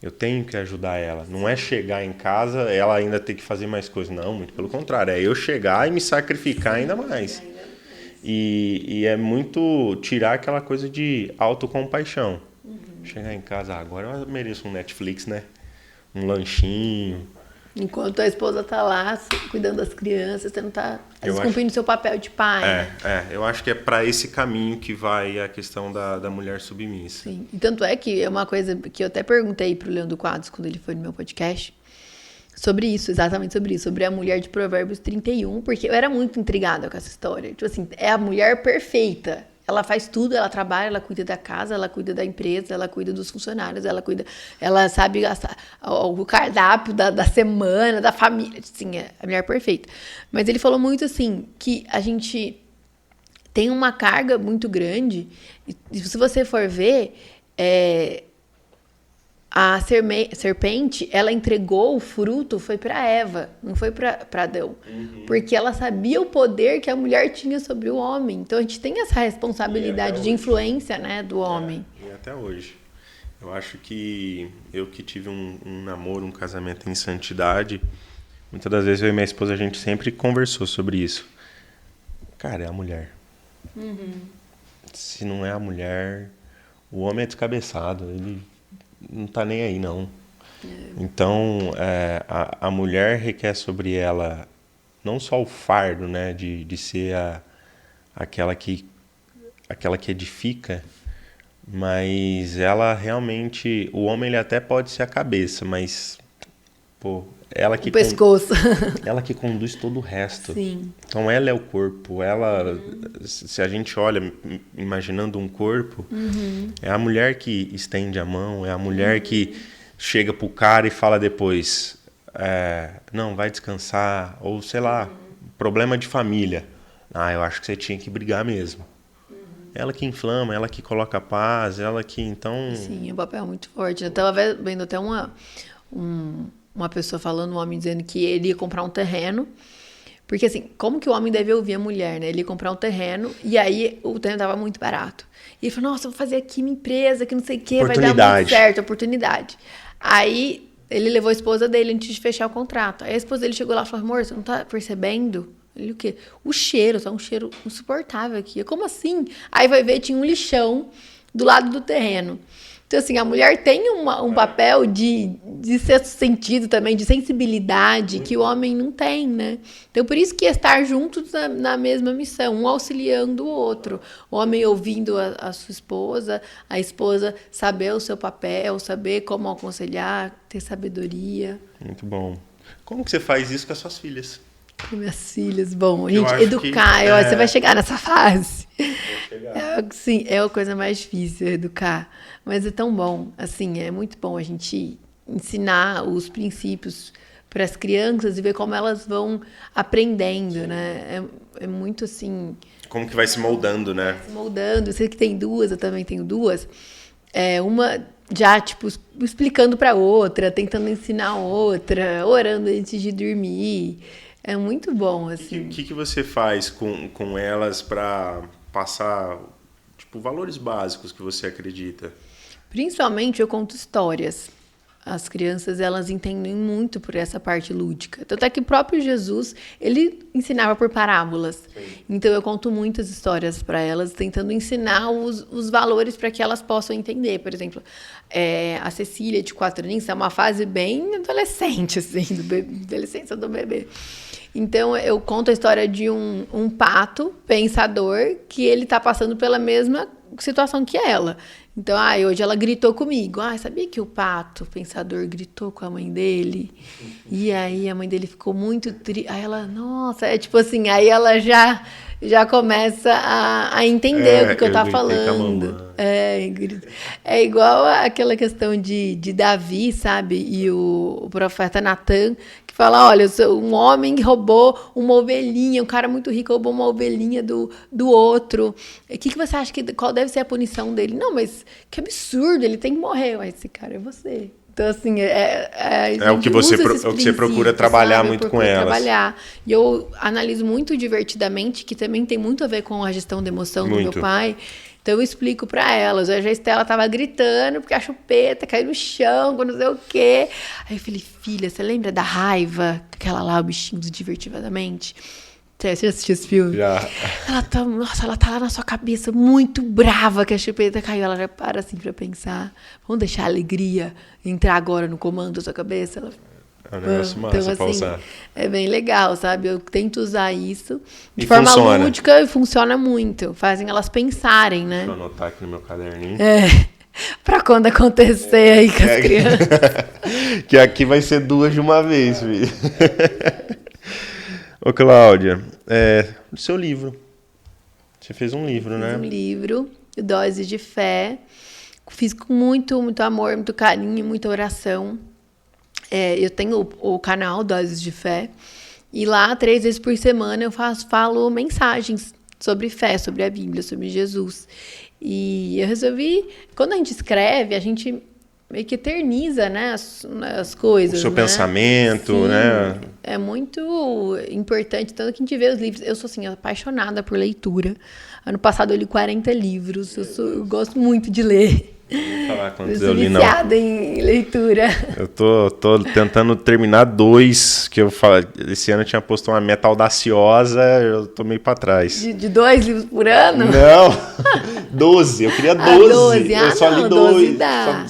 Eu tenho que ajudar ela. Não é chegar em casa, ela ainda ter que fazer mais coisas. Não, muito pelo contrário. É eu chegar e me sacrificar ainda mais. E é muito tirar aquela coisa de autocompaixão. Chegar em casa, agora eu mereço um Netflix, né? Um lanchinho. Enquanto a esposa tá lá cuidando das crianças, você não tá descumprindo seu papel de pai. Eu acho que é para esse caminho que vai a questão da mulher submissa. Sim, e tanto é que é uma coisa que eu até perguntei pro Leandro Quadros quando ele foi no meu podcast, sobre isso, exatamente sobre isso, sobre a mulher de Provérbios 31, porque eu era muito intrigada com essa história. Tipo assim, é a mulher perfeita. Ela faz tudo, ela trabalha, ela cuida da casa, ela cuida da empresa, ela cuida dos funcionários, ela sabe o cardápio da semana, da família. Assim, é a mulher perfeita. Mas ele falou muito assim, que a gente tem uma carga muito grande, e se você for ver, a serpente, ela entregou o fruto, foi para Eva, não foi para Adão. Porque ela sabia o poder que a mulher tinha sobre o homem. Então a gente tem essa responsabilidade de influência, né, do homem. E até hoje. Eu acho que eu que tive um namoro, um casamento em santidade, muitas das vezes eu e minha esposa, a gente sempre conversou sobre isso. Cara, é a mulher. Se não é a mulher, o homem é descabeçado, ele não tá nem aí, não. Então, a mulher requer sobre ela não só o fardo, né, de ser aquela que edifica, mas ela realmente... O homem, ele até pode ser a cabeça, mas... Pô, ela que... O pescoço. Ela que conduz todo o resto. Sim. Então, ela é o corpo. Ela... Se a gente olha, imaginando um corpo, é a mulher que estende a mão, é a mulher que chega pro cara e fala depois, não, vai descansar, ou sei lá, problema de família. Eu acho que você tinha que brigar mesmo. Ela que inflama, ela que coloca paz, ela que, então... Sim, o papel é muito forte. Eu tava vendo até uma pessoa falando, um homem dizendo que ele ia comprar um terreno, Porque assim, como que o homem deve ouvir a mulher, né? Ele ia comprar um terreno e aí o terreno tava muito barato. E ele falou, nossa, eu vou fazer aqui minha empresa, que não sei o quê, vai dar muito certo, oportunidade. Aí ele levou a esposa dele antes de fechar o contrato. Aí a esposa dele chegou lá e falou, amor, você não tá percebendo? Ele, o quê? O cheiro, tá um cheiro insuportável aqui. Eu, como assim? Aí vai ver, tinha um lixão do lado do terreno. Então, assim, a mulher tem um papel de sexto sentido também, de sensibilidade, que o homem não tem, né? Então, por isso que estar juntos na mesma missão, um auxiliando o outro. O homem ouvindo a sua esposa, a esposa saber o seu papel, saber como aconselhar, ter sabedoria. Muito bom. Como que você faz isso com as suas filhas? Com minhas filhas, bom, gente, educar, você vai chegar nessa fase. Sim, é a coisa mais difícil, educar. Mas é tão bom, assim, é muito bom a gente ensinar os princípios para as crianças e ver como elas vão aprendendo, né? É muito assim... Como que vai se moldando, né? Se moldando. Eu sei que tem duas, eu também tenho duas. Uma já, tipo, explicando para outra, tentando ensinar a outra, orando antes de dormir. É muito bom, assim. O que você faz com elas para passar, tipo, valores básicos que você acredita? Principalmente eu conto histórias. As crianças, elas entendem muito por essa parte lúdica. Tanto é que o próprio Jesus, ele ensinava por parábolas. Sim. Então, eu conto muitas histórias para elas, tentando ensinar os valores para que elas possam entender. Por exemplo, a Cecília, de 4 aninhos, é uma fase bem adolescente, assim, adolescência do bebê. Então, eu conto a história de um pato pensador que ele está passando pela mesma situação que ela. Então, hoje ela gritou comigo. Sabia que o pato pensador gritou com a mãe dele? E aí a mãe dele ficou muito triste. Aí ela, nossa, tipo assim, aí ela já começa a entender o que eu tava falando. É igual aquela questão de Davi, sabe? E o profeta Natan, que fala, olha, um homem roubou uma ovelhinha, um cara muito rico roubou uma ovelhinha do outro. O que você acha qual deve ser a punição dele? Não, mas que absurdo, ele tem que morrer. Esse cara é você. Então, assim, o que você procura trabalhar, sabe? Muito com elas. E eu analiso muito divertidamente, que também tem muito a ver com a gestão da emoção do meu pai. Então, eu explico para elas. Hoje a Estela tava gritando porque a chupeta caiu no chão, não sei o quê. Aí eu falei, filha, você lembra da raiva? Aquela lá, o bichinho do Divertidamente? Você já assistiu esse filme? Já. Ela tá lá na sua cabeça, muito brava que a chupeta caiu. Ela já para assim pra pensar. Vamos deixar a alegria entrar agora no comando da sua cabeça? É um negócio massa então, pra usar. É bem legal, sabe? Eu tento usar isso de forma lúdica e funciona muito. Fazem elas pensarem, né? Deixa eu anotar aqui no meu caderninho. Pra quando acontecer aí com as crianças. Que aqui vai ser 2 de uma vez, filho. Ô, Cláudia, o seu livro. Você fez um livro, né? Fiz um livro, Doses de Fé. Fiz com muito, muito amor, muito carinho, muita oração. Eu tenho o canal Doses de Fé. E lá, 3 vezes por semana, eu falo mensagens sobre fé, sobre a Bíblia, sobre Jesus. E eu resolvi... Quando a gente escreve, a gente meio que eterniza, né, as coisas. O seu né? Sim, né? É muito importante, tanto que a gente vê os livros. Eu sou, assim, apaixonada por leitura. Ano passado eu li 40 livros. Eu gosto muito de ler. Vou falar quantos eu li, viciada em leitura. Eu tô tentando terminar 2, que eu falo, esse ano eu tinha posto uma meta audaciosa, eu tô meio pra trás. De 2 livros por ano? Não, 12, eu queria 12. 12. Eu só li 2.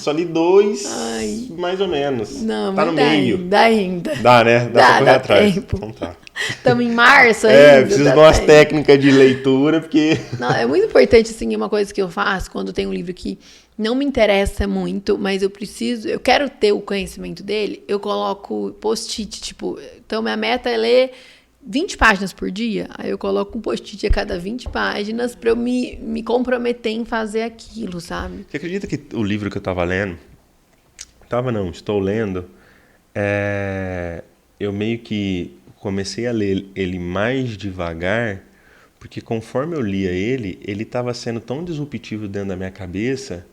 Só li 2, mais ou menos. Não, tá no meio. Dá ainda. Dá, né? Dá pra correr atrás. Tempo. Então tá. Estamos em março ainda. Preciso de umas técnicas de leitura, porque... Não, é muito importante, assim, uma coisa que eu faço quando tem um livro que não me interessa muito, mas eu quero ter o conhecimento dele, eu coloco post-it, tipo, então minha meta é ler 20 páginas por dia, aí eu coloco um post-it a cada 20 páginas para eu me comprometer em fazer aquilo, sabe? Você acredita que o livro que eu estava lendo, estou lendo, eu meio que comecei a ler ele mais devagar, porque conforme eu lia ele estava sendo tão disruptivo dentro da minha cabeça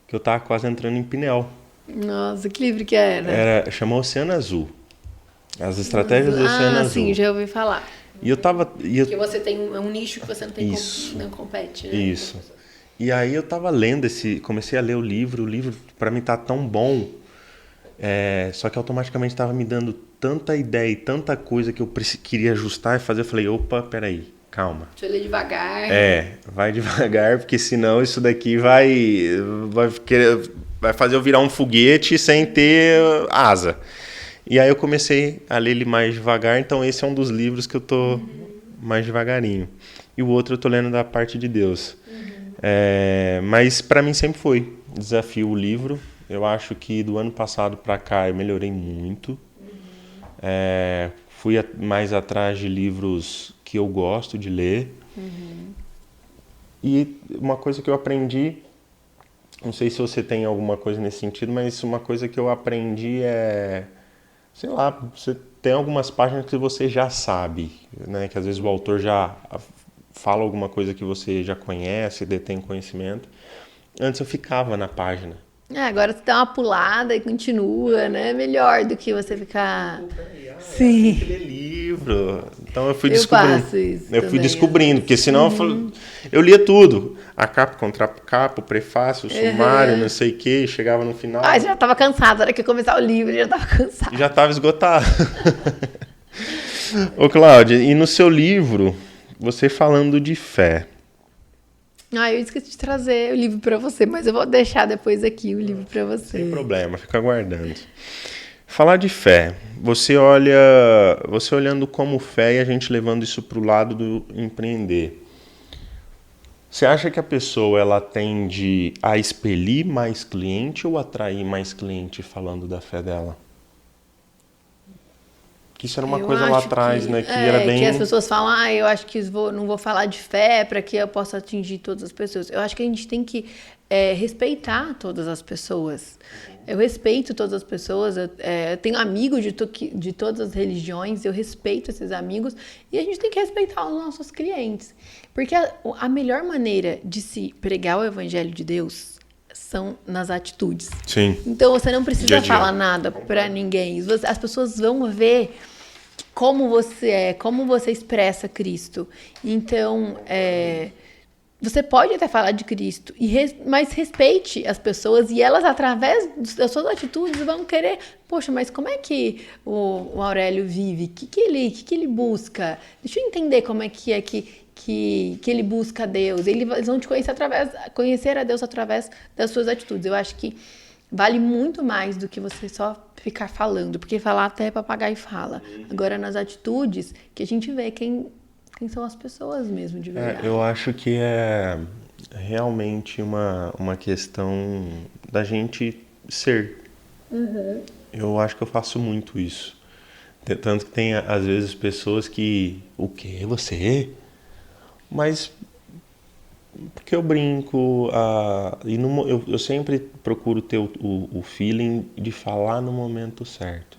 que eu estava quase entrando em pneu. Nossa, que livro que era? Chamou Oceano Azul. As estratégias do Oceano Azul. Sim, já ouvi falar. E eu tava... Porque você tem um nicho que você não tem não compete, né? Isso. E aí eu tava lendo comecei a ler o livro para mim tá tão bom, só que automaticamente estava me dando tanta ideia e tanta coisa que eu queria ajustar e fazer. Eu falei, opa, peraí, calma. Deixa eu ler devagar. Vai devagar, porque senão isso daqui vai fazer eu virar um foguete sem ter asa. E aí eu comecei a ler ele mais devagar, então esse é um dos livros que eu tô mais devagarinho. E o outro eu tô lendo da parte de Deus. Mas para mim sempre foi desafio o livro. Eu acho que do ano passado para cá eu melhorei muito. Fui mais atrás de livros que eu gosto de ler. E uma coisa que eu aprendi, não sei se você tem alguma coisa nesse sentido, mas uma coisa que eu aprendi sei lá, você tem algumas páginas que você já sabe, né? Que às vezes o autor já fala alguma coisa que você já conhece, detém conhecimento. Antes eu ficava na página. Agora você dá uma pulada e continua, né? Melhor do que você ficar... Sim. Tem que ler livro. Então eu fui descobrindo. Faço isso eu fui descobrindo, porque senão eu lia tudo. A capa, contra capa, o prefácio, o sumário, não sei o quê, chegava no final. Já estava cansado, na hora que eu começar o livro, já estava cansado. Já estava esgotado. Ô, Cláudia, e no seu livro, você falando de fé. Eu esqueci de trazer o livro para você, mas eu vou deixar depois aqui o livro para você. Sem problema, fica aguardando. Falar de fé, você olhando como fé e a gente levando isso para o lado do empreender. Você acha que a pessoa ela tende a expelir mais cliente ou atrair mais cliente falando da fé dela? Que isso era uma coisa lá atrás, né? Que era bem... que as pessoas falam, eu acho que não vou falar de fé para que eu possa atingir todas as pessoas. Eu acho que a gente tem que respeitar todas as pessoas. Eu respeito todas as pessoas, eu tenho amigos de todas as religiões, eu respeito esses amigos e a gente tem que respeitar os nossos clientes. Porque a melhor maneira de se pregar o evangelho de Deus são nas atitudes. Sim. Então você não precisa falar nada para ninguém. As pessoas vão ver como você é, como você expressa Cristo. Então, você pode até falar de Cristo, mas respeite as pessoas e elas, através das suas atitudes, vão querer, poxa, mas como é que o Aurélio vive? O que ele busca? Deixa eu entender como é que ele busca a Deus. Eles vão te conhecer a Deus através das suas atitudes. Eu acho que vale muito mais do que você só ficar falando, porque falar até papagaio fala. Agora, nas atitudes, que a gente vê quem são as pessoas mesmo, de verdade. Eu acho que é realmente uma questão da gente ser. Eu acho que eu faço muito isso. Tanto que tem, às vezes, pessoas que... O quê? Você? Mas... Porque eu brinco, eu sempre procuro ter o feeling de falar no momento certo.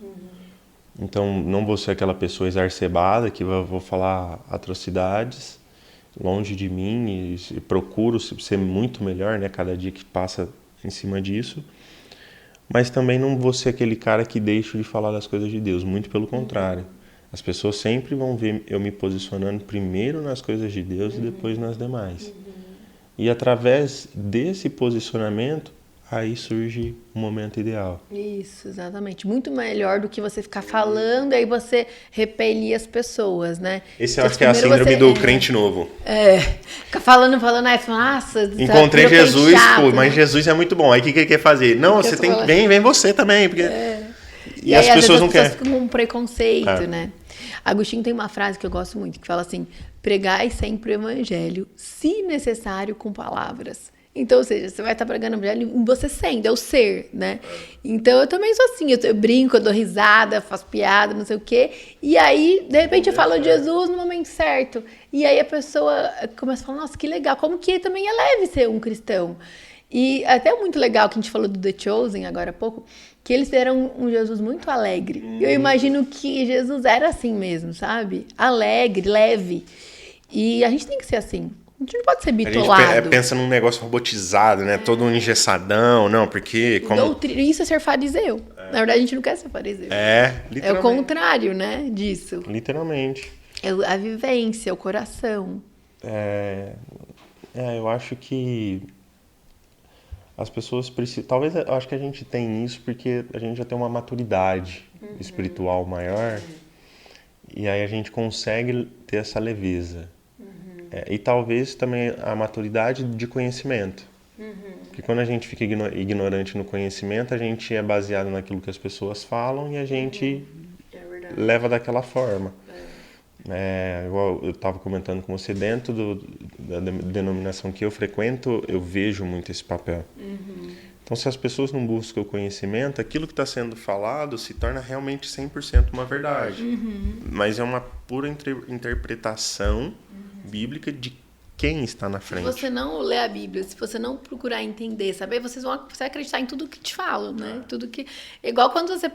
Então, não vou ser aquela pessoa exacerbada que vou falar atrocidades longe de mim e procuro ser muito melhor, né, cada dia que passa em cima disso. Mas também não vou ser aquele cara que deixa de falar das coisas de Deus, muito pelo contrário. As pessoas sempre vão ver eu me posicionando primeiro nas coisas de Deus e depois nas demais. E através desse posicionamento, aí surge o momento ideal. Isso, exatamente. Muito melhor do que você ficar falando e aí você repelir as pessoas, né? Esse eu acho que é a síndrome do crente novo. Ficar falando, aí fala, nossa... Encontrei Jesus, chato, mas Jesus é muito bom. Aí o que ele quer fazer? Não, você tem que... Vem você também, porque... E aí, as pessoas não querem. Com um preconceito, né? Agostinho tem uma frase que eu gosto muito, que fala assim, pregai sempre o evangelho, se necessário com palavras. Então, ou seja, você vai estar pregando o evangelho em você sendo, é o ser, né? Então, eu também sou assim, eu brinco, eu dou risada, faço piada, não sei o quê. E aí, de repente, eu falo de Jesus no momento certo. E aí a pessoa começa a falar, nossa, que legal, como que também é leve ser um cristão. E até muito legal que a gente falou do The Chosen agora há pouco, que eles eram um Jesus muito alegre. Eu imagino que Jesus era assim mesmo, sabe? Alegre, leve. E a gente tem que ser assim. A gente não pode ser bitolado. A gente pensa num negócio robotizado, né? Todo um engessadão, não, porque... Isso é ser fariseu. Na verdade, a gente não quer ser fariseu. Literalmente. É o contrário, né, disso. Literalmente. É a vivência, o coração. Eu acho que as pessoas precisam... Talvez, eu acho que a gente tem isso porque a gente já tem uma maturidade espiritual maior e aí a gente consegue ter essa leveza. E talvez também a maturidade de conhecimento. Porque quando a gente fica ignorante no conhecimento, a gente é baseado naquilo que as pessoas falam e a gente leva daquela forma. Igual eu estava comentando com você, dentro da denominação que eu frequento, eu vejo muito esse papel. Então, se as pessoas não buscam o conhecimento, aquilo que está sendo falado se torna realmente 100% uma verdade. Mas é uma pura interpretação bíblica de quem está na frente. Se você não ler a Bíblia, se você não procurar entender, saber, você vai acreditar em tudo que te falam, né? Tudo que... Igual quando você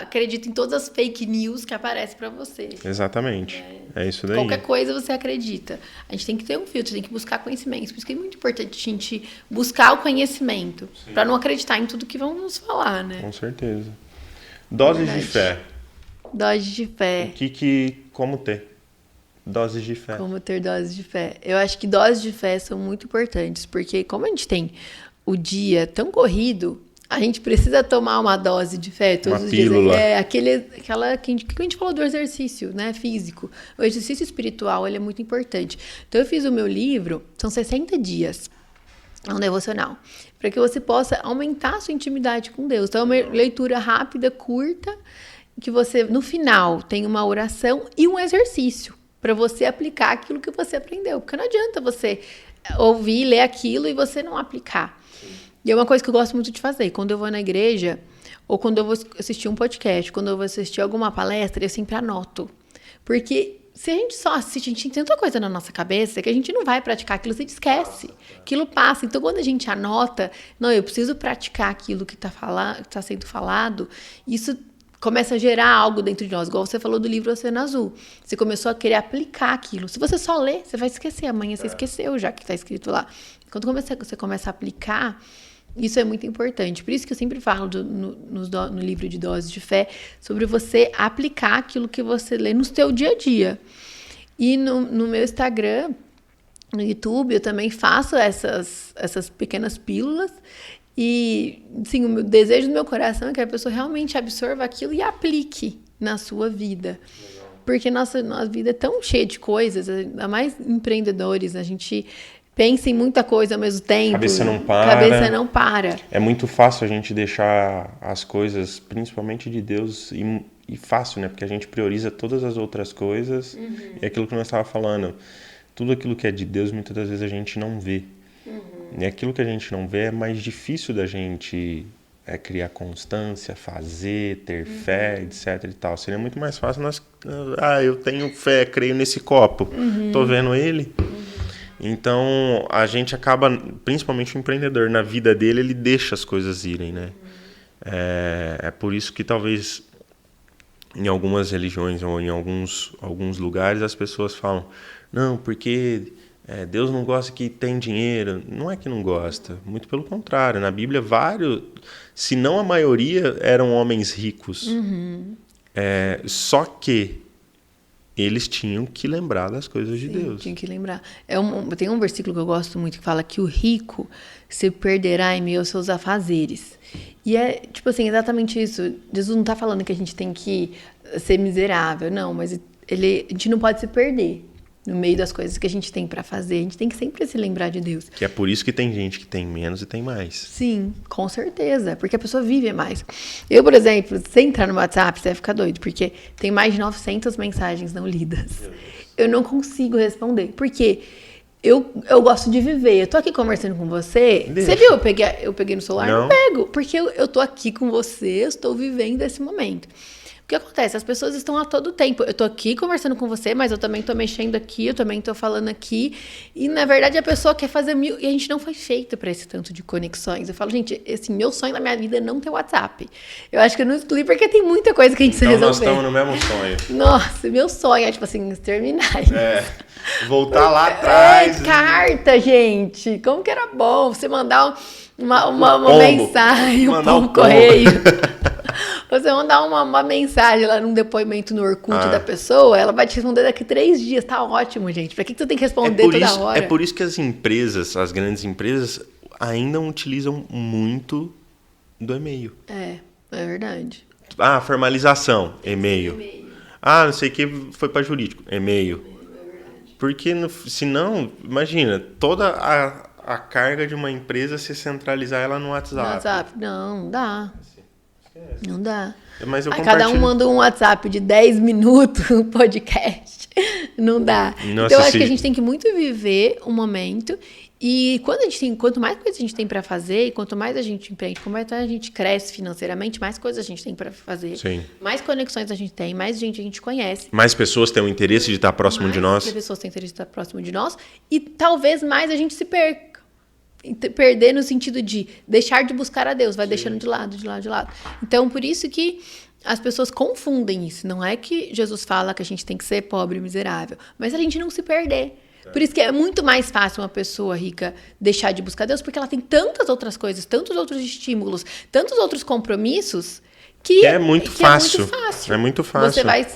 acredita em todas as fake news que aparecem pra você. Exatamente. É isso daí. Qualquer coisa você acredita. A gente tem que ter um filtro, tem que buscar conhecimento. Por isso que é muito importante a gente buscar o conhecimento, pra não acreditar em tudo que vão nos falar, né? Com certeza. Doses de fé. Doses de fé. Como ter? Doses de fé. Como ter doses de fé. Eu acho que doses de fé são muito importantes, porque como a gente tem o dia tão corrido, a gente precisa tomar uma dose de fé todos os pílula. dias. Aquela que a gente falou do exercício, né, físico. O exercício espiritual, ele é muito importante. Então, eu fiz o meu livro, são 60 dias. É um devocional. Para que você possa aumentar a sua intimidade com Deus. Então, é uma leitura rápida, curta, que você, no final, tem uma oração e um exercício para você aplicar aquilo que você aprendeu. Porque não adianta você ouvir, ler aquilo e você não aplicar. E é uma coisa que eu gosto muito de fazer. Quando eu vou na igreja, ou quando eu vou assistir um podcast, quando eu vou assistir alguma palestra, eu sempre anoto. Porque se a gente só assiste, a gente tem tanta coisa na nossa cabeça que a gente não vai praticar aquilo, você esquece. Aquilo passa. Então, quando a gente anota, não, eu preciso praticar aquilo que está sendo falado, isso começa a gerar algo dentro de nós. Igual você falou do livro Oceano Azul. Você começou a querer aplicar aquilo. Se você só ler, você vai esquecer. Amanhã você esqueceu já que está escrito lá. Quando você começa a aplicar, isso é muito importante. Por isso que eu sempre falo no livro de Doses de Fé, sobre você aplicar aquilo que você lê no seu dia a dia. E no meu Instagram, no YouTube, eu também faço essas pequenas pílulas. E, sim, o desejo do meu coração é que a pessoa realmente absorva aquilo e aplique na sua vida. Porque nossa vida é tão cheia de coisas, ainda mais empreendedores, a gente pensa em muita coisa ao mesmo tempo. Cabeça não para. É muito fácil a gente deixar as coisas, principalmente de Deus, e fácil, né? Porque a gente prioriza todas as outras coisas. E aquilo que nós estávamos falando, tudo aquilo que é de Deus, muitas das vezes a gente não vê. E aquilo que a gente não vê é mais difícil da gente criar constância, fazer, ter fé, etc e tal. Seria muito mais fácil eu tenho fé, creio nesse copo, tô vendo ele. Então, a gente acaba, principalmente o empreendedor, na vida dele, ele deixa as coisas irem, né? É por isso que talvez em algumas religiões ou em alguns lugares as pessoas falam, não, porque Deus não gosta que tem dinheiro. Não é que não gosta, muito pelo contrário. Na Bíblia, se não a maioria, eram homens ricos. Só que eles tinham que lembrar das coisas de Deus. Tinham que lembrar. Tem um versículo que eu gosto muito que fala que o rico se perderá em meio aos seus afazeres. E é, tipo assim, exatamente isso. Jesus não está falando que a gente tem que ser miserável, não, mas a gente não pode se perder no meio das coisas que a gente tem para fazer. A gente tem que sempre se lembrar de Deus. Que é por isso que tem gente que tem menos e tem mais. Sim, com certeza. Porque a pessoa vive mais. Eu, por exemplo, se entrar no WhatsApp, você vai ficar doido. Porque tem mais de 900 mensagens não lidas. Eu não consigo responder. Porque eu gosto de viver. Eu tô aqui conversando com você. Você viu? Eu peguei no celular? Não pego. Porque eu tô aqui com você. Eu estou vivendo esse momento. O que acontece? As pessoas estão a todo tempo. Eu tô aqui conversando com você, mas eu também tô mexendo aqui, eu também tô falando aqui. E, na verdade, a pessoa quer fazer mil... E a gente não foi feito para esse tanto de conexões. Eu falo, gente, assim, meu sonho na minha vida é não ter WhatsApp. Eu acho que eu não excluí porque tem muita coisa que a gente precisa resolver. Então, nós estamos no mesmo sonho. Nossa, meu sonho é, tipo assim, terminar isso. Voltar lá atrás. Carta, gente. Como que era bom você mandar uma mensagem, mandar um correio. Você mandar uma mensagem lá num depoimento no Orkut da pessoa, ela vai te responder daqui 3 dias. Tá ótimo, gente. Pra que você tem que responder toda hora? É por isso que as empresas, as grandes empresas, ainda utilizam muito do e-mail. É verdade. Formalização, e-mail. Não sei o que foi para jurídico, e-mail. Porque senão, imagina, toda a carga de uma empresa se centralizar ela no WhatsApp. No WhatsApp, não dá. Não dá. Mas cada um manda um WhatsApp de 10 minutos, um podcast. Não dá. Nossa, então, eu acho que a gente tem que muito viver um momento. E quanto mais coisas a gente tem para fazer, e quanto mais a gente empreende, quanto mais a gente cresce financeiramente, mais coisas a gente tem para fazer. Sim. Mais conexões a gente tem, mais gente a gente conhece. Mais pessoas têm o interesse de estar próximo de nós. Mais pessoas têm interesse de estar próximo de nós. E talvez mais a gente se perca. Perder no sentido de deixar de buscar a Deus, vai deixando de lado. Então, por isso que as pessoas confundem isso. Não é que Jesus fala que a gente tem que ser pobre e miserável, mas a gente não se perder. Por isso que é muito mais fácil uma pessoa rica deixar de buscar Deus, porque ela tem tantas outras coisas, tantos outros estímulos, tantos outros compromissos, que é muito fácil. É muito fácil. Você vai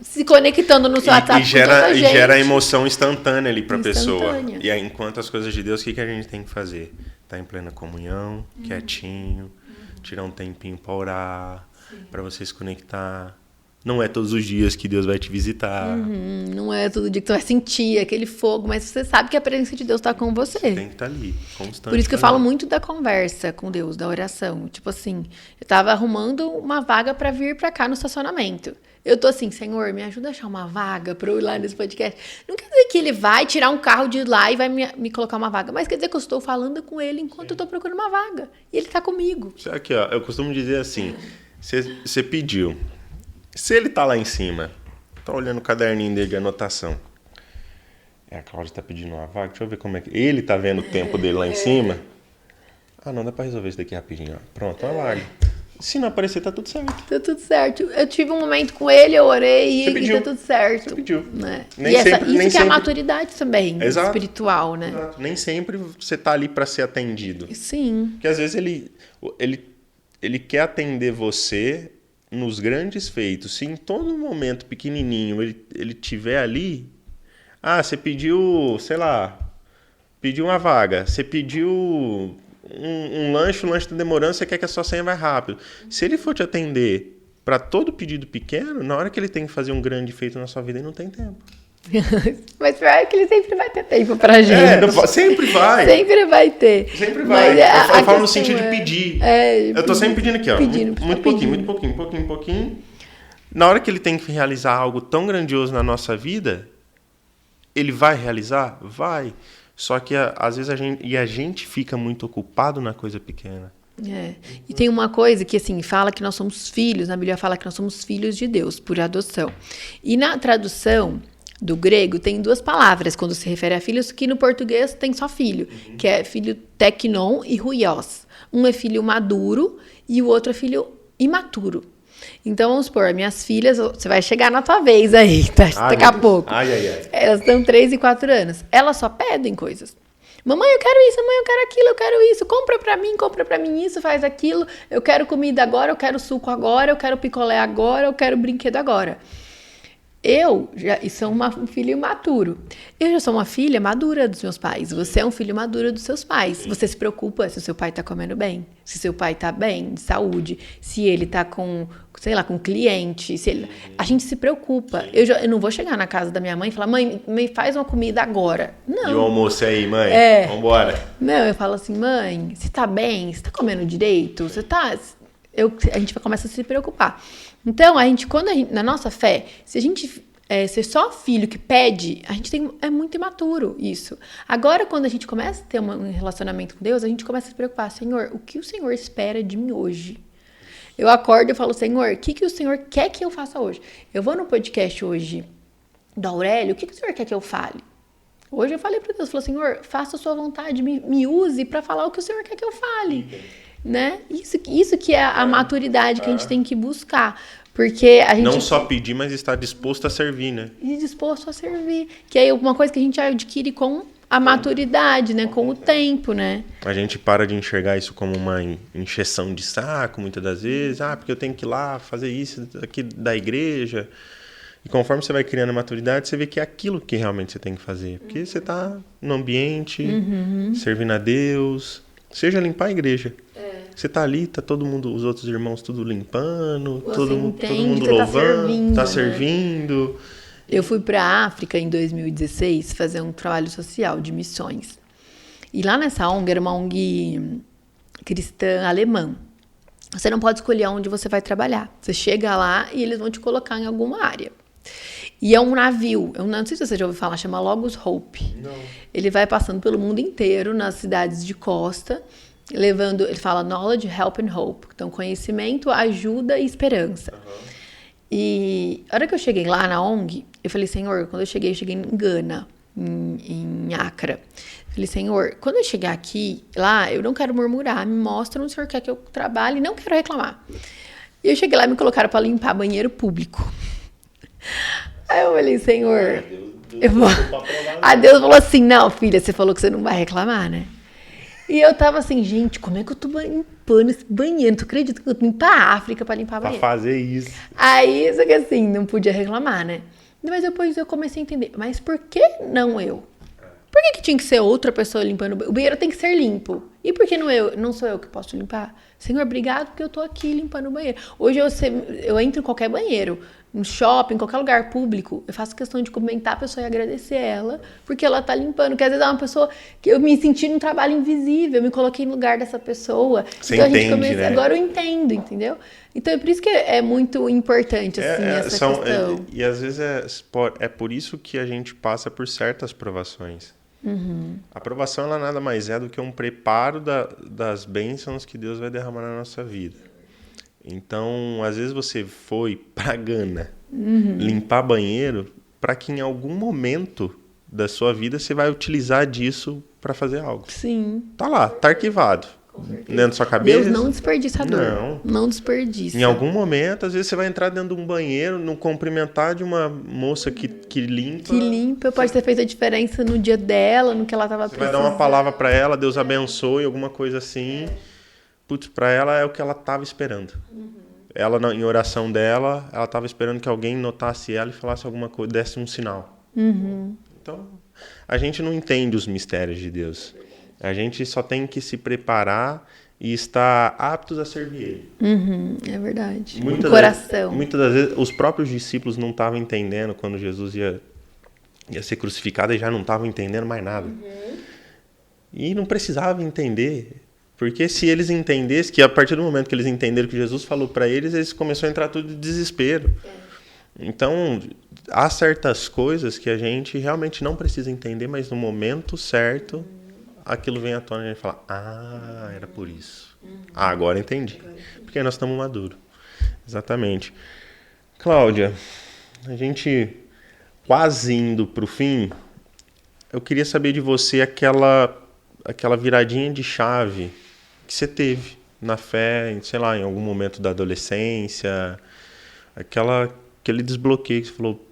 se conectando no seu WhatsApp e gera emoção instantânea ali para a pessoa. E aí, enquanto as coisas de Deus, o que a gente tem que fazer? Tá em plena comunhão, quietinho, tirar um tempinho para orar, para você se conectar. Não é todos os dias que Deus vai te visitar. Não é todo dia que você vai sentir aquele fogo, mas você sabe que a presença de Deus está com você. Você tem que estar ali, constante. Por isso que eu falo muito da conversa com Deus, da oração. Tipo assim, eu estava arrumando uma vaga para vir para cá no estacionamento. Eu tô assim, Senhor, me ajuda a achar uma vaga para eu ir lá nesse podcast. Não quer dizer que ele vai tirar um carro de lá e vai me colocar uma vaga, mas quer dizer que eu estou falando com ele enquanto eu estou procurando uma vaga. E ele está comigo. Aqui, ó, eu costumo dizer assim, você pediu. Se ele tá lá em cima, tá olhando o caderninho dele de anotação. A Cláudia tá pedindo uma vaga, deixa eu ver como é que... Ele tá vendo o tempo dele lá em cima. Não, dá pra resolver isso daqui rapidinho, ó. Pronto, uma vaga. Se não aparecer, tá tudo certo. Tá tudo certo. Eu tive um momento com ele, eu orei e tá tudo certo. Você pediu. Né? Isso que é a maturidade também, Exato. espiritual, né? Exato. Nem sempre você tá ali pra ser atendido. Sim. Porque às vezes ele quer atender você nos grandes feitos. Se em todo momento pequenininho ele tiver ali... você pediu, sei lá, pediu uma vaga. Você pediu um lanche, o lanche está demorando, você quer que a sua senha vá rápido. Se ele for te atender para todo pedido pequeno, na hora que ele tem que fazer um grande feito na sua vida, ele não tem tempo. Mas pior é que ele sempre vai ter tempo pra gente. Sempre vai. Sempre vai ter. Sempre vai. Mas eu falo no sentido de pedir. Eu tô sempre pedindo aqui, ó. Muito pouquinho. Na hora que ele tem que realizar algo tão grandioso na nossa vida, ele vai realizar? Vai. Só que às vezes a gente fica muito ocupado na coisa pequena. E tem uma coisa que assim fala que nós somos filhos, na Bíblia fala que nós somos filhos de Deus por adoção. E na tradução do grego tem 2 palavras quando se refere a filhos, que no português tem só filho, que é filho teknon e huios. Um é filho maduro e o outro é filho imaturo. Então, vamos supor, minhas filhas, você vai chegar na tua vez aí, tá? Daqui a pouco. Elas estão 3 e 4 anos. Elas só pedem coisas. Mamãe, eu quero isso, mamãe, eu quero aquilo, eu quero isso. Compra pra mim isso, faz aquilo. Eu quero comida agora, eu quero suco agora, eu quero picolé agora, eu quero brinquedo agora. Eu sou um filho imaturo. Eu já sou uma filha madura dos meus pais. Você é um filho maduro dos seus pais. Você se preocupa se o seu pai está comendo bem, se o seu pai está bem, de saúde, se ele está com cliente. A gente se preocupa. Eu não vou chegar na casa da minha mãe e falar, mãe, faz uma comida agora. Não. E o almoço aí, mãe? Vambora. Não, eu falo assim, mãe, você está bem? Você está comendo direito? Você tá... A gente começa a se preocupar. Então, na nossa fé, se a gente ser só filho que pede, é muito imaturo isso. Agora, quando a gente começa a ter um relacionamento com Deus, a gente começa a se preocupar, Senhor, o que o Senhor espera de mim hoje? Eu acordo e falo, Senhor, o que o Senhor quer que eu faça hoje? Eu vou no podcast hoje do Aurélio, o que o Senhor quer que eu fale? Hoje eu falei para Deus, falei, Senhor, faça a sua vontade, me use para falar o que o Senhor quer que eu fale. Né? Isso que é a maturidade que a gente tem que buscar. Porque a gente... Não só pedir, mas estar disposto a servir, né? E disposto a servir. Que é uma coisa que a gente adquire com a maturidade, né? Com o tempo, né? A gente para de enxergar isso como uma encheção de saco, muitas das vezes. Porque eu tenho que ir lá fazer isso aqui da igreja. E conforme você vai criando a maturidade, você vê que é aquilo que realmente você tem que fazer. Porque você está no ambiente, servindo a Deus. Seja limpar a igreja. Você tá ali, tá todo mundo, os outros irmãos tudo limpando, todo mundo louvando, tá servindo. Eu fui para a África em 2016 fazer um trabalho social de missões. E lá nessa ONG, era uma ONG cristã alemã. Você não pode escolher onde você vai trabalhar. Você chega lá e eles vão te colocar em alguma área. E é um navio, não sei se você já ouviu falar, chama Logos Hope. Não. Ele vai passando pelo mundo inteiro, nas cidades de costa, levando, ele fala knowledge, help and hope. Então, conhecimento, ajuda e esperança. E a hora que eu cheguei lá na ONG, eu falei, Senhor, quando eu cheguei em Gana, em Accra. Eu falei, Senhor, quando eu chegar aqui, lá, eu não quero murmurar, me mostra onde o Senhor quer que eu trabalhe e não quero reclamar. E eu cheguei lá e me colocaram para limpar banheiro público. Aí eu falei, Senhor... Deus falou assim, não, filha, você falou que você não vai reclamar, né? E eu tava assim, gente, como é que eu tô limpando esse banheiro? Tu acredita que eu vim pra África pra limpar banheiro? Pra fazer isso. Aí, só que assim, não podia reclamar, né? Mas depois eu comecei a entender, mas por que não eu? Por que tinha que ser outra pessoa limpando o banheiro? O banheiro tem que ser limpo. E por que não sou eu que posso limpar? Senhor, obrigado porque eu tô aqui limpando o banheiro. Hoje eu entro em qualquer banheiro, no shopping, em qualquer lugar público, eu faço questão de cumprimentar a pessoa e agradecer ela, porque ela tá limpando. Porque às vezes é uma pessoa que eu me senti num trabalho invisível, eu me coloquei no lugar dessa pessoa. Você então entende, a gente né? Agora eu entendo, entendeu? Então é por isso que é muito importante, assim, essa questão. E às vezes é por isso que a gente passa por certas provações. A provação, ela nada mais é do que um preparo das bênçãos que Deus vai derramar na nossa vida. Então, às vezes você foi pra Gana limpar banheiro para que em algum momento da sua vida você vai utilizar disso para fazer algo. Sim. Tá lá, tá arquivado. Dentro da sua cabeça. Deus não desperdiça a dor. Não desperdiça. Em algum momento, às vezes você vai entrar dentro de um banheiro, no cumprimentar de uma moça que limpa. Que limpa, pode ter feito a diferença no dia dela, no que ela estava precisando. Você vai dar uma palavra para ela, Deus abençoe, alguma coisa assim. Putz, para ela é o que ela estava esperando. Ela, em oração dela, ela estava esperando que alguém notasse ela e falasse alguma coisa, desse um sinal. Então, a gente não entende os mistérios de Deus. A gente só tem que se preparar e estar aptos a servir Ele. É verdade. Muitas das vezes, os próprios discípulos não estavam entendendo quando Jesus ia ser crucificado e já não estavam entendendo mais nada. E não precisava entender, porque se eles entendessem, que a partir do momento que eles entenderam que Jesus falou para eles começaram a entrar tudo de desespero. Então, há certas coisas que a gente realmente não precisa entender, mas no momento certo... aquilo vem à tona e a gente fala, era por isso. Agora entendi. Porque nós estamos maduros. Exatamente. Cláudia, a gente quase indo para o fim, eu queria saber de você aquela viradinha de chave que você teve na fé, sei lá, em algum momento da adolescência, aquele desbloqueio que você falou,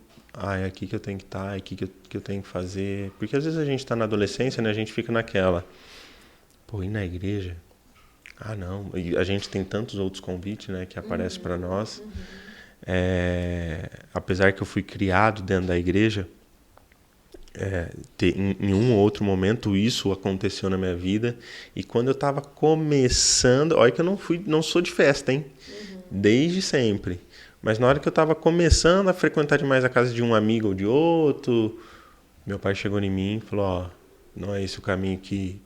é aqui que eu tenho que estar, é aqui que eu tenho que fazer. Porque às vezes a gente está na adolescência, né? A gente fica naquela, ir na igreja? Não. E a gente tem tantos outros convites, né? Que aparecem para nós. Apesar que eu fui criado dentro da igreja, em um ou outro momento isso aconteceu na minha vida. E quando eu estava começando... Olha que eu não sou de festa, hein? Desde sempre. Mas na hora que eu estava começando a frequentar demais a casa de um amigo ou de outro, meu pai chegou em mim e falou, não é esse o caminho que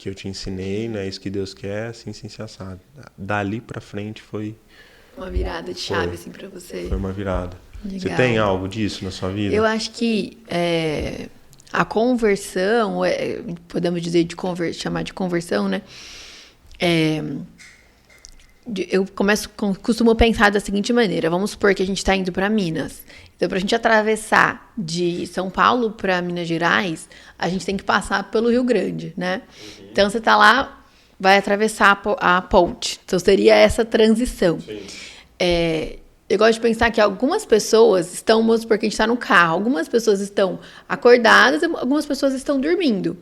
eu te ensinei, não é isso que Deus quer, assim, assado. Dali pra frente foi... uma virada de chave, assim, pra você. Foi uma virada. Legal. Você tem algo disso na sua vida? Eu acho que a conversão, podemos dizer chamar de conversão, né? Eu costumo pensar da seguinte maneira. Vamos supor que a gente está indo para Minas. Então, para a gente atravessar de São Paulo para Minas Gerais, a gente tem que passar pelo Rio Grande, né? Então, você está lá, vai atravessar a ponte. Então, seria essa transição. Eu gosto de pensar que algumas pessoas estão, porque a gente está no carro, algumas pessoas estão acordadas, algumas pessoas estão dormindo.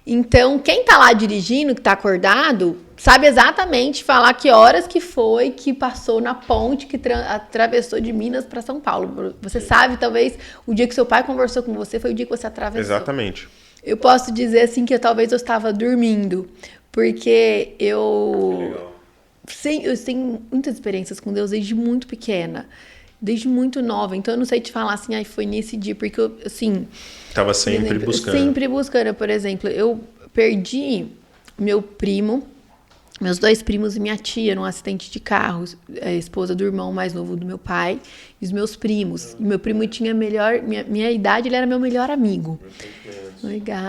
Então, quem tá lá dirigindo, que tá acordado, sabe exatamente falar que horas que foi que passou na ponte que atravessou de Minas para São Paulo. Você sabe, talvez, o dia que seu pai conversou com você foi o dia que você atravessou. Exatamente. Eu posso dizer, assim, que talvez eu estava dormindo, porque eu tenho muitas experiências com Deus desde muito pequena, desde muito nova. Então, eu não sei te falar assim, foi nesse dia, porque eu, assim... Tava sempre buscando. Sempre buscando. Por exemplo, eu perdi meu primo, meus 2 primos e minha tia num acidente de carro, a esposa do irmão mais novo do meu pai, e os meus primos. E meu primo tinha minha idade, ele era meu melhor amigo.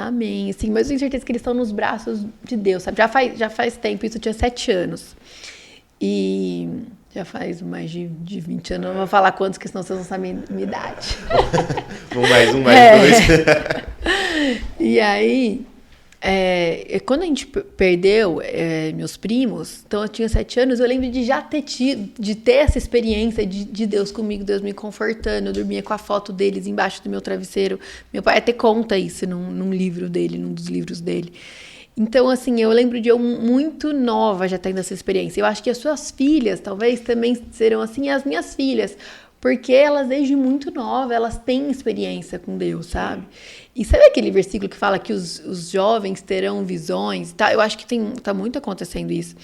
Amém. Assim, mas eu tenho certeza que eles estão nos braços de Deus, sabe? Já faz tempo, isso eu tinha 7 anos. E já faz mais de 20 anos, não vou falar quantos, que senão vocês não sabem minha idade. um mais 2. E aí, quando a gente perdeu meus primos, então eu tinha 7 anos, eu lembro de já ter essa experiência de Deus comigo, Deus me confortando. Eu dormia com a foto deles embaixo do meu travesseiro. Meu pai até conta isso num livro dele, num dos livros dele. Então, assim, eu lembro de eu muito nova já tendo essa experiência. Eu acho que as suas filhas, talvez, também serão assim, as minhas filhas. Porque elas, desde muito nova, elas têm experiência com Deus, sabe? E sabe aquele versículo que fala que os jovens terão visões? Tá? Eu acho que tá muito acontecendo isso.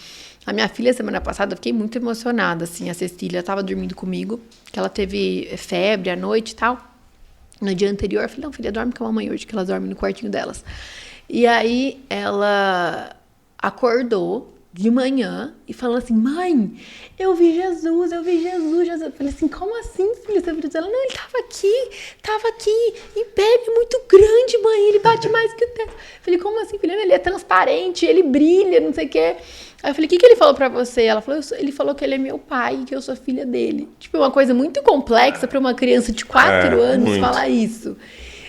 A minha filha, semana passada, eu fiquei muito emocionada, assim. A Cecília estava dormindo comigo, que ela teve febre à noite e tal. No dia anterior, eu falei, não, filha, dorme com a mamãe hoje, que elas dormem no quartinho delas. E aí, ela acordou de manhã e falou assim, mãe, eu vi Jesus. Eu falei assim, como assim, filha? Você viu Jesus? Ela, não, ele tava aqui, em pé, ele é muito grande, mãe, ele bate mais que o teto. Eu falei, como assim, filha? Ele é transparente, ele brilha, não sei o quê. Aí eu falei, o que ele falou pra você? Ela falou, ele falou que ele é meu pai e que eu sou filha dele. Tipo, uma coisa muito complexa pra uma criança de 4 anos muito. Falar isso.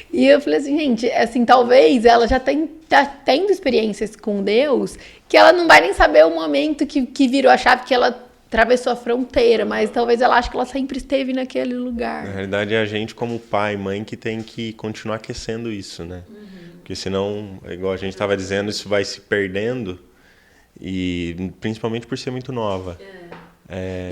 E eu falei assim, gente, assim, talvez ela já tá tendo experiências com Deus que ela não vai nem saber o momento que virou a chave, que ela atravessou a fronteira, mas talvez ela ache que ela sempre esteve naquele lugar. Na realidade, é a gente como pai e mãe que tem que continuar aquecendo isso, né? Porque senão, igual a gente estava dizendo, isso vai se perdendo, e principalmente por ser muito nova.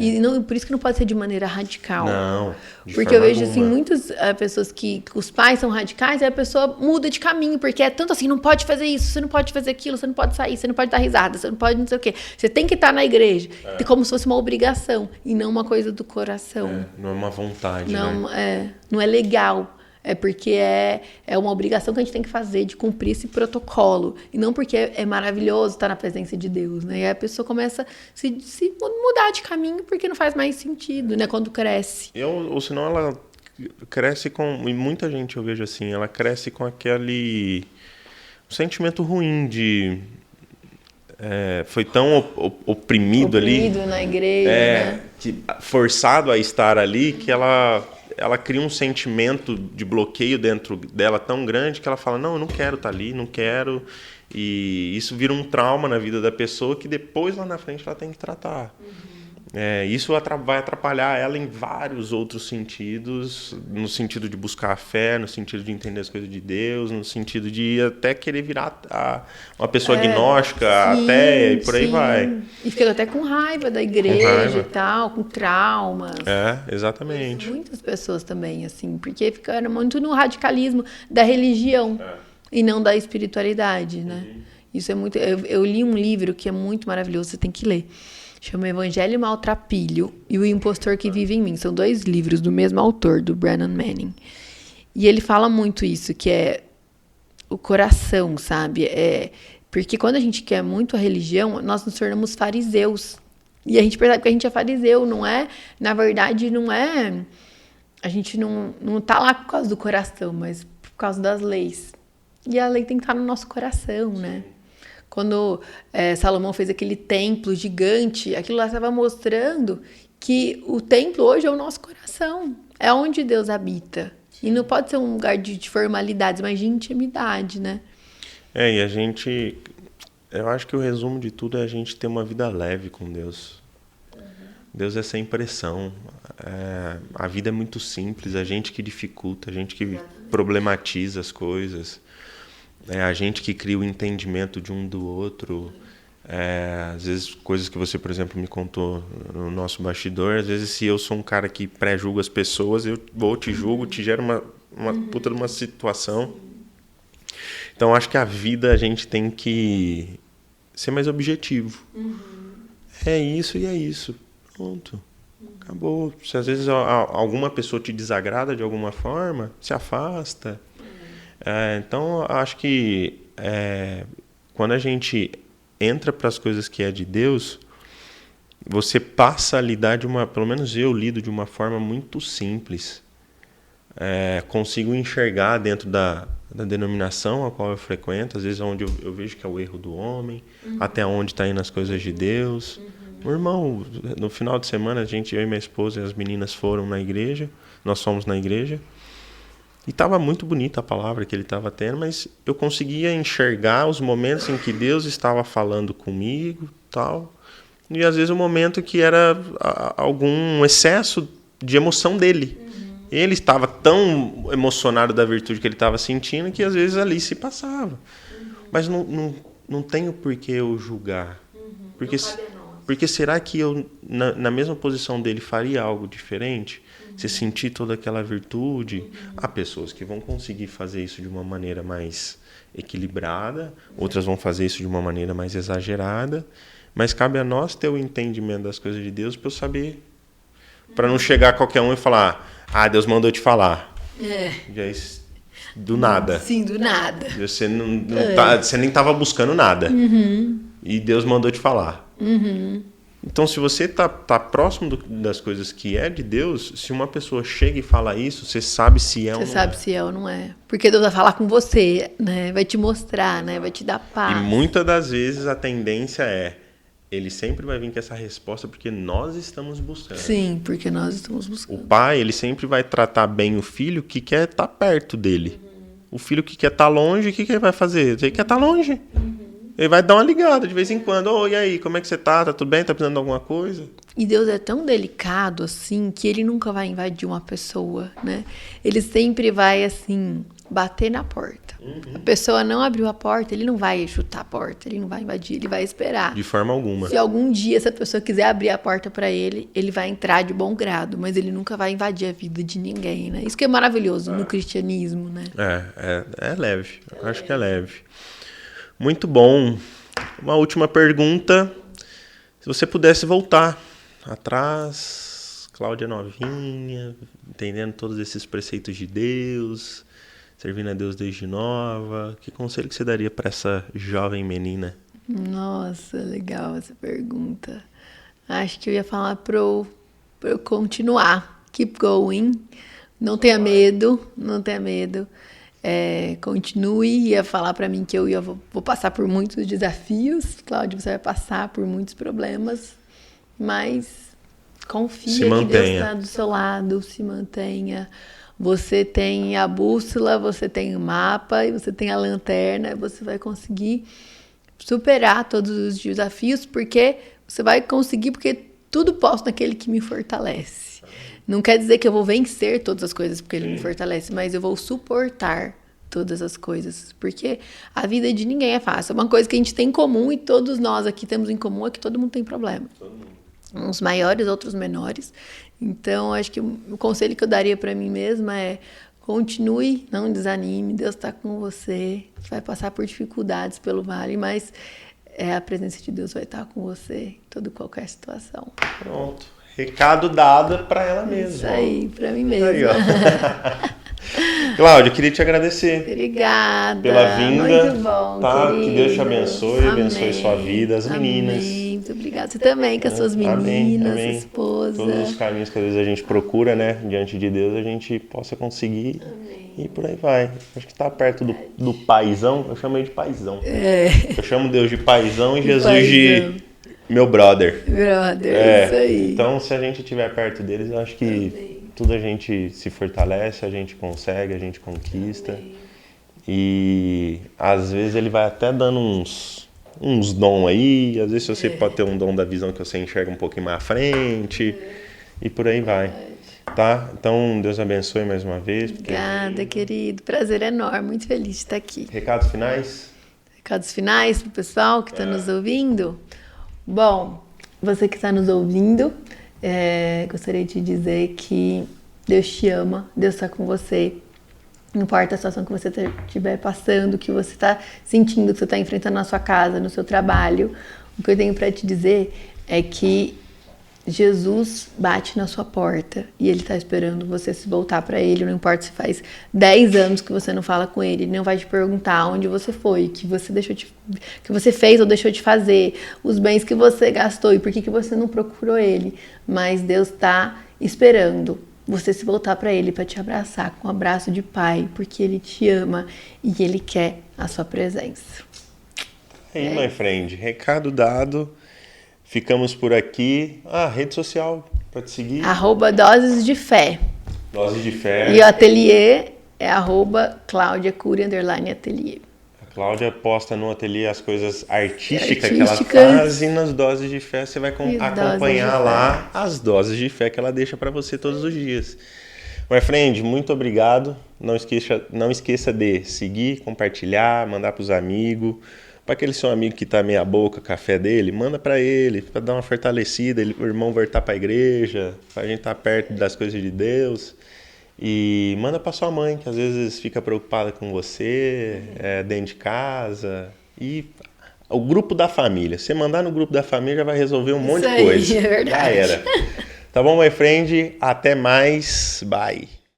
E não, por isso que não pode ser de maneira radical. Não, porque eu vejo assim, muitas pessoas que os pais são radicais, aí a pessoa muda de caminho, porque é tanto assim, não pode fazer isso, você não pode fazer aquilo, você não pode sair, você não pode dar risada, você não pode não sei o quê. Você tem que estar na igreja, como se fosse uma obrigação, e não uma coisa do coração. Não é uma vontade, não, né? Não é legal. É porque é uma obrigação que a gente tem que fazer de cumprir esse protocolo. E não porque é maravilhoso estar na presença de Deus, né? E aí a pessoa começa a se mudar de caminho porque não faz mais sentido, né? Quando cresce. Ou senão ela cresce com... E muita gente eu vejo assim, ela cresce com aquele sentimento ruim de... foi tão oprimido ali. Oprimido na igreja, né? Forçado a estar ali que ela cria um sentimento de bloqueio dentro dela tão grande que ela fala, não, eu não quero estar ali, não quero. E isso vira um trauma na vida da pessoa que depois, lá na frente, ela tem que tratar. Isso vai atrapalhar ela em vários outros sentidos, no sentido de buscar a fé, no sentido de entender as coisas de Deus, no sentido de até querer virar uma pessoa agnóstica, e por aí vai. E fica até com raiva da igreja e tal, com traumas. Exatamente. Muitas pessoas também, assim, porque ficaram muito no radicalismo da religião e não da espiritualidade, né? Isso é muito... Eu li um livro que é muito maravilhoso, você tem que ler. Chama Evangelho Maltrapilho e O Impostor que Vive em Mim. São 2 livros do mesmo autor, do Brennan Manning. E ele fala muito isso, que é o coração, sabe? Porque quando a gente quer muito a religião, nós nos tornamos fariseus. E a gente percebe que a gente é fariseu, não é? Na verdade, não é... A gente não tá lá por causa do coração, mas por causa das leis. E a lei tem que estar no nosso coração, né? Quando Salomão fez aquele templo gigante, aquilo lá estava mostrando que o templo hoje é o nosso coração. É onde Deus habita. E não pode ser um lugar de formalidades, mas de intimidade, né? E a gente... Eu acho que o resumo de tudo é a gente ter uma vida leve com Deus. Deus é sem pressão. A vida é muito simples, a gente que dificulta, a gente que problematiza as coisas, a gente que cria o entendimento de um do outro. Às vezes, coisas que você, por exemplo, me contou no nosso bastidor, às vezes, se eu sou um cara que pré-julga as pessoas, eu vou, te julgo, te gera uma puta de uma situação. Então, acho que a vida a gente tem que ser mais objetivo. É isso e é isso. Pronto. Acabou. Se às vezes alguma pessoa te desagrada de alguma forma, se afasta. Então, acho que quando a gente entra para as coisas que é de Deus, você passa a lidar pelo menos eu lido de uma forma muito simples. Consigo enxergar dentro da denominação a qual eu frequento, às vezes onde eu vejo que é o erro do homem, até onde está indo as coisas de Deus. Meu irmão, no final de semana, eu e minha esposa e as meninas foram na igreja, nós fomos na igreja, e estava muito bonita a palavra que ele estava tendo, mas eu conseguia enxergar os momentos em que Deus estava falando comigo, tal, e às vezes o momento que era algum excesso de emoção dele. Ele estava tão emocionado da virtude que ele estava sentindo que às vezes ali se passava. Mas não tenho por que eu julgar. Porque será que eu, na mesma posição dele, faria algo diferente? Se sentir toda aquela virtude? Há pessoas que vão conseguir fazer isso de uma maneira mais equilibrada, outras vão fazer isso de uma maneira mais exagerada, mas cabe a nós ter o entendimento das coisas de Deus para eu saber, para não chegar qualquer um e falar, Deus mandou te falar. Do nada. Sim, do nada. Você você nem estava buscando nada. E Deus mandou te falar. Então, se você tá próximo das coisas que é de Deus, se uma pessoa chega e fala isso, você sabe se é ou não é. Você sabe se é ou não é. Porque Deus vai falar com você, né? Vai te mostrar, né? Vai te dar paz. E muitas das vezes a tendência ele sempre vai vir com essa resposta porque nós estamos buscando. Sim, porque nós estamos buscando. O pai, ele sempre vai tratar bem o filho que quer estar perto dele. O filho que quer estar longe, o que ele vai fazer? Ele quer estar longe. Ele vai dar uma ligada de vez em quando. E aí, como é que você tá? Tá tudo bem? Tá precisando de alguma coisa? E Deus é tão delicado, assim, que ele nunca vai invadir uma pessoa, né? Ele sempre vai, assim, bater na porta. A pessoa não abriu a porta, ele não vai chutar a porta, ele não vai invadir, ele vai esperar. De forma alguma. Se algum dia essa pessoa quiser abrir a porta para ele, ele vai entrar de bom grado, mas ele nunca vai invadir a vida de ninguém, né? Isso que é maravilhoso no cristianismo, né? É leve. Eu acho que é leve. Muito bom. Uma última pergunta. Se você pudesse voltar atrás, Cláudia novinha, entendendo todos esses preceitos de Deus, servindo a Deus desde nova, que conselho que você daria para essa jovem menina? Nossa, legal essa pergunta. Acho que eu ia falar para eu continuar. Keep going. Não tenha medo, não tenha medo. Continue, ia falar para mim que vou passar por muitos desafios. Cláudio, você vai passar por muitos problemas, mas confia que Deus está do seu lado, se mantenha. Você tem a bússola, você tem o mapa e você tem a lanterna. Você vai conseguir superar todos os desafios, porque você vai conseguir, porque tudo posso naquele que me fortalece. Não quer dizer que eu vou vencer todas as coisas porque ele me fortalece, mas eu vou suportar todas as coisas, porque a vida de ninguém é fácil. Uma coisa que a gente tem em comum e todos nós aqui temos em comum é que todo mundo tem problema. Uns maiores, outros menores. Então, acho que o conselho que eu daria para mim mesma é continue, não desanime, Deus está com você, você vai passar por dificuldades pelo vale, mas a presença de Deus vai estar com você em toda e qualquer situação. Pronto. Recado dado para ela mesma. Isso aí, para mim mesma. Aí, Cláudia, queria te agradecer. Obrigada. Pela vinda. Muito bom, tá? querido. Que Deus te abençoe, Amém. abençoe sua vida, as meninas. Amém. Muito obrigada. Você também, com as suas meninas, amém. sua esposa. Todos os caminhos que às vezes a gente procura, né? Diante de Deus, a gente possa conseguir. Amém. E por aí vai. Acho que está perto do paizão. Eu chamo ele de paizão. Eu chamo Deus de paizão e Jesus paizão. De meu brother. Isso aí. Então, se a gente estiver perto deles, eu acho que tudo a gente se fortalece, a gente consegue, a gente conquista. Amém. E às vezes ele vai até dando uns dons aí. Às vezes você pode ter um dom da visão que você enxerga um pouquinho mais à frente. e por aí vai. Tá? Então, Deus abençoe mais uma vez. Obrigada, querido. Prazer enorme. Muito feliz de estar aqui. Recados finais? Recados finais para o pessoal que está nos ouvindo? Bom, você que está nos ouvindo, gostaria de dizer que Deus te ama, Deus está com você. Não importa a situação que você estiver passando, o que você está sentindo, que você está enfrentando na sua casa, no seu trabalho. O que eu tenho para te dizer é que Jesus bate na sua porta e Ele está esperando você se voltar para Ele. Não importa se faz 10 anos que você não fala com Ele, Ele não vai te perguntar onde você foi, que você fez ou deixou de fazer, os bens que você gastou e por que você não procurou Ele. Mas Deus está esperando você se voltar para Ele, para te abraçar com um abraço de pai, porque Ele te ama e Ele quer a sua presença. Aí, my friend, recado dado. Ficamos por aqui. Rede social para te seguir. @Doses de Fé. Doses de Fé. E o ateliê é @CláudiaCury_ateliê. A Cláudia posta no ateliê as coisas artísticas que ela faz e nas Doses de Fé você vai acompanhar lá as doses de fé que ela deixa para você todos os dias. My friend, muito obrigado. Não esqueça de seguir, compartilhar, mandar para os amigos. Para aquele seu amigo que tá meia boca, café dele, manda para ele, para dar uma fortalecida, o irmão voltar para a igreja, para a gente estar perto das coisas de Deus. E manda para sua mãe, que às vezes fica preocupada com você, dentro de casa. E o grupo da família. Se mandar no grupo da família, já vai resolver um monte de coisa. É verdade. Já era. Tá bom, my friend? Até mais. Bye.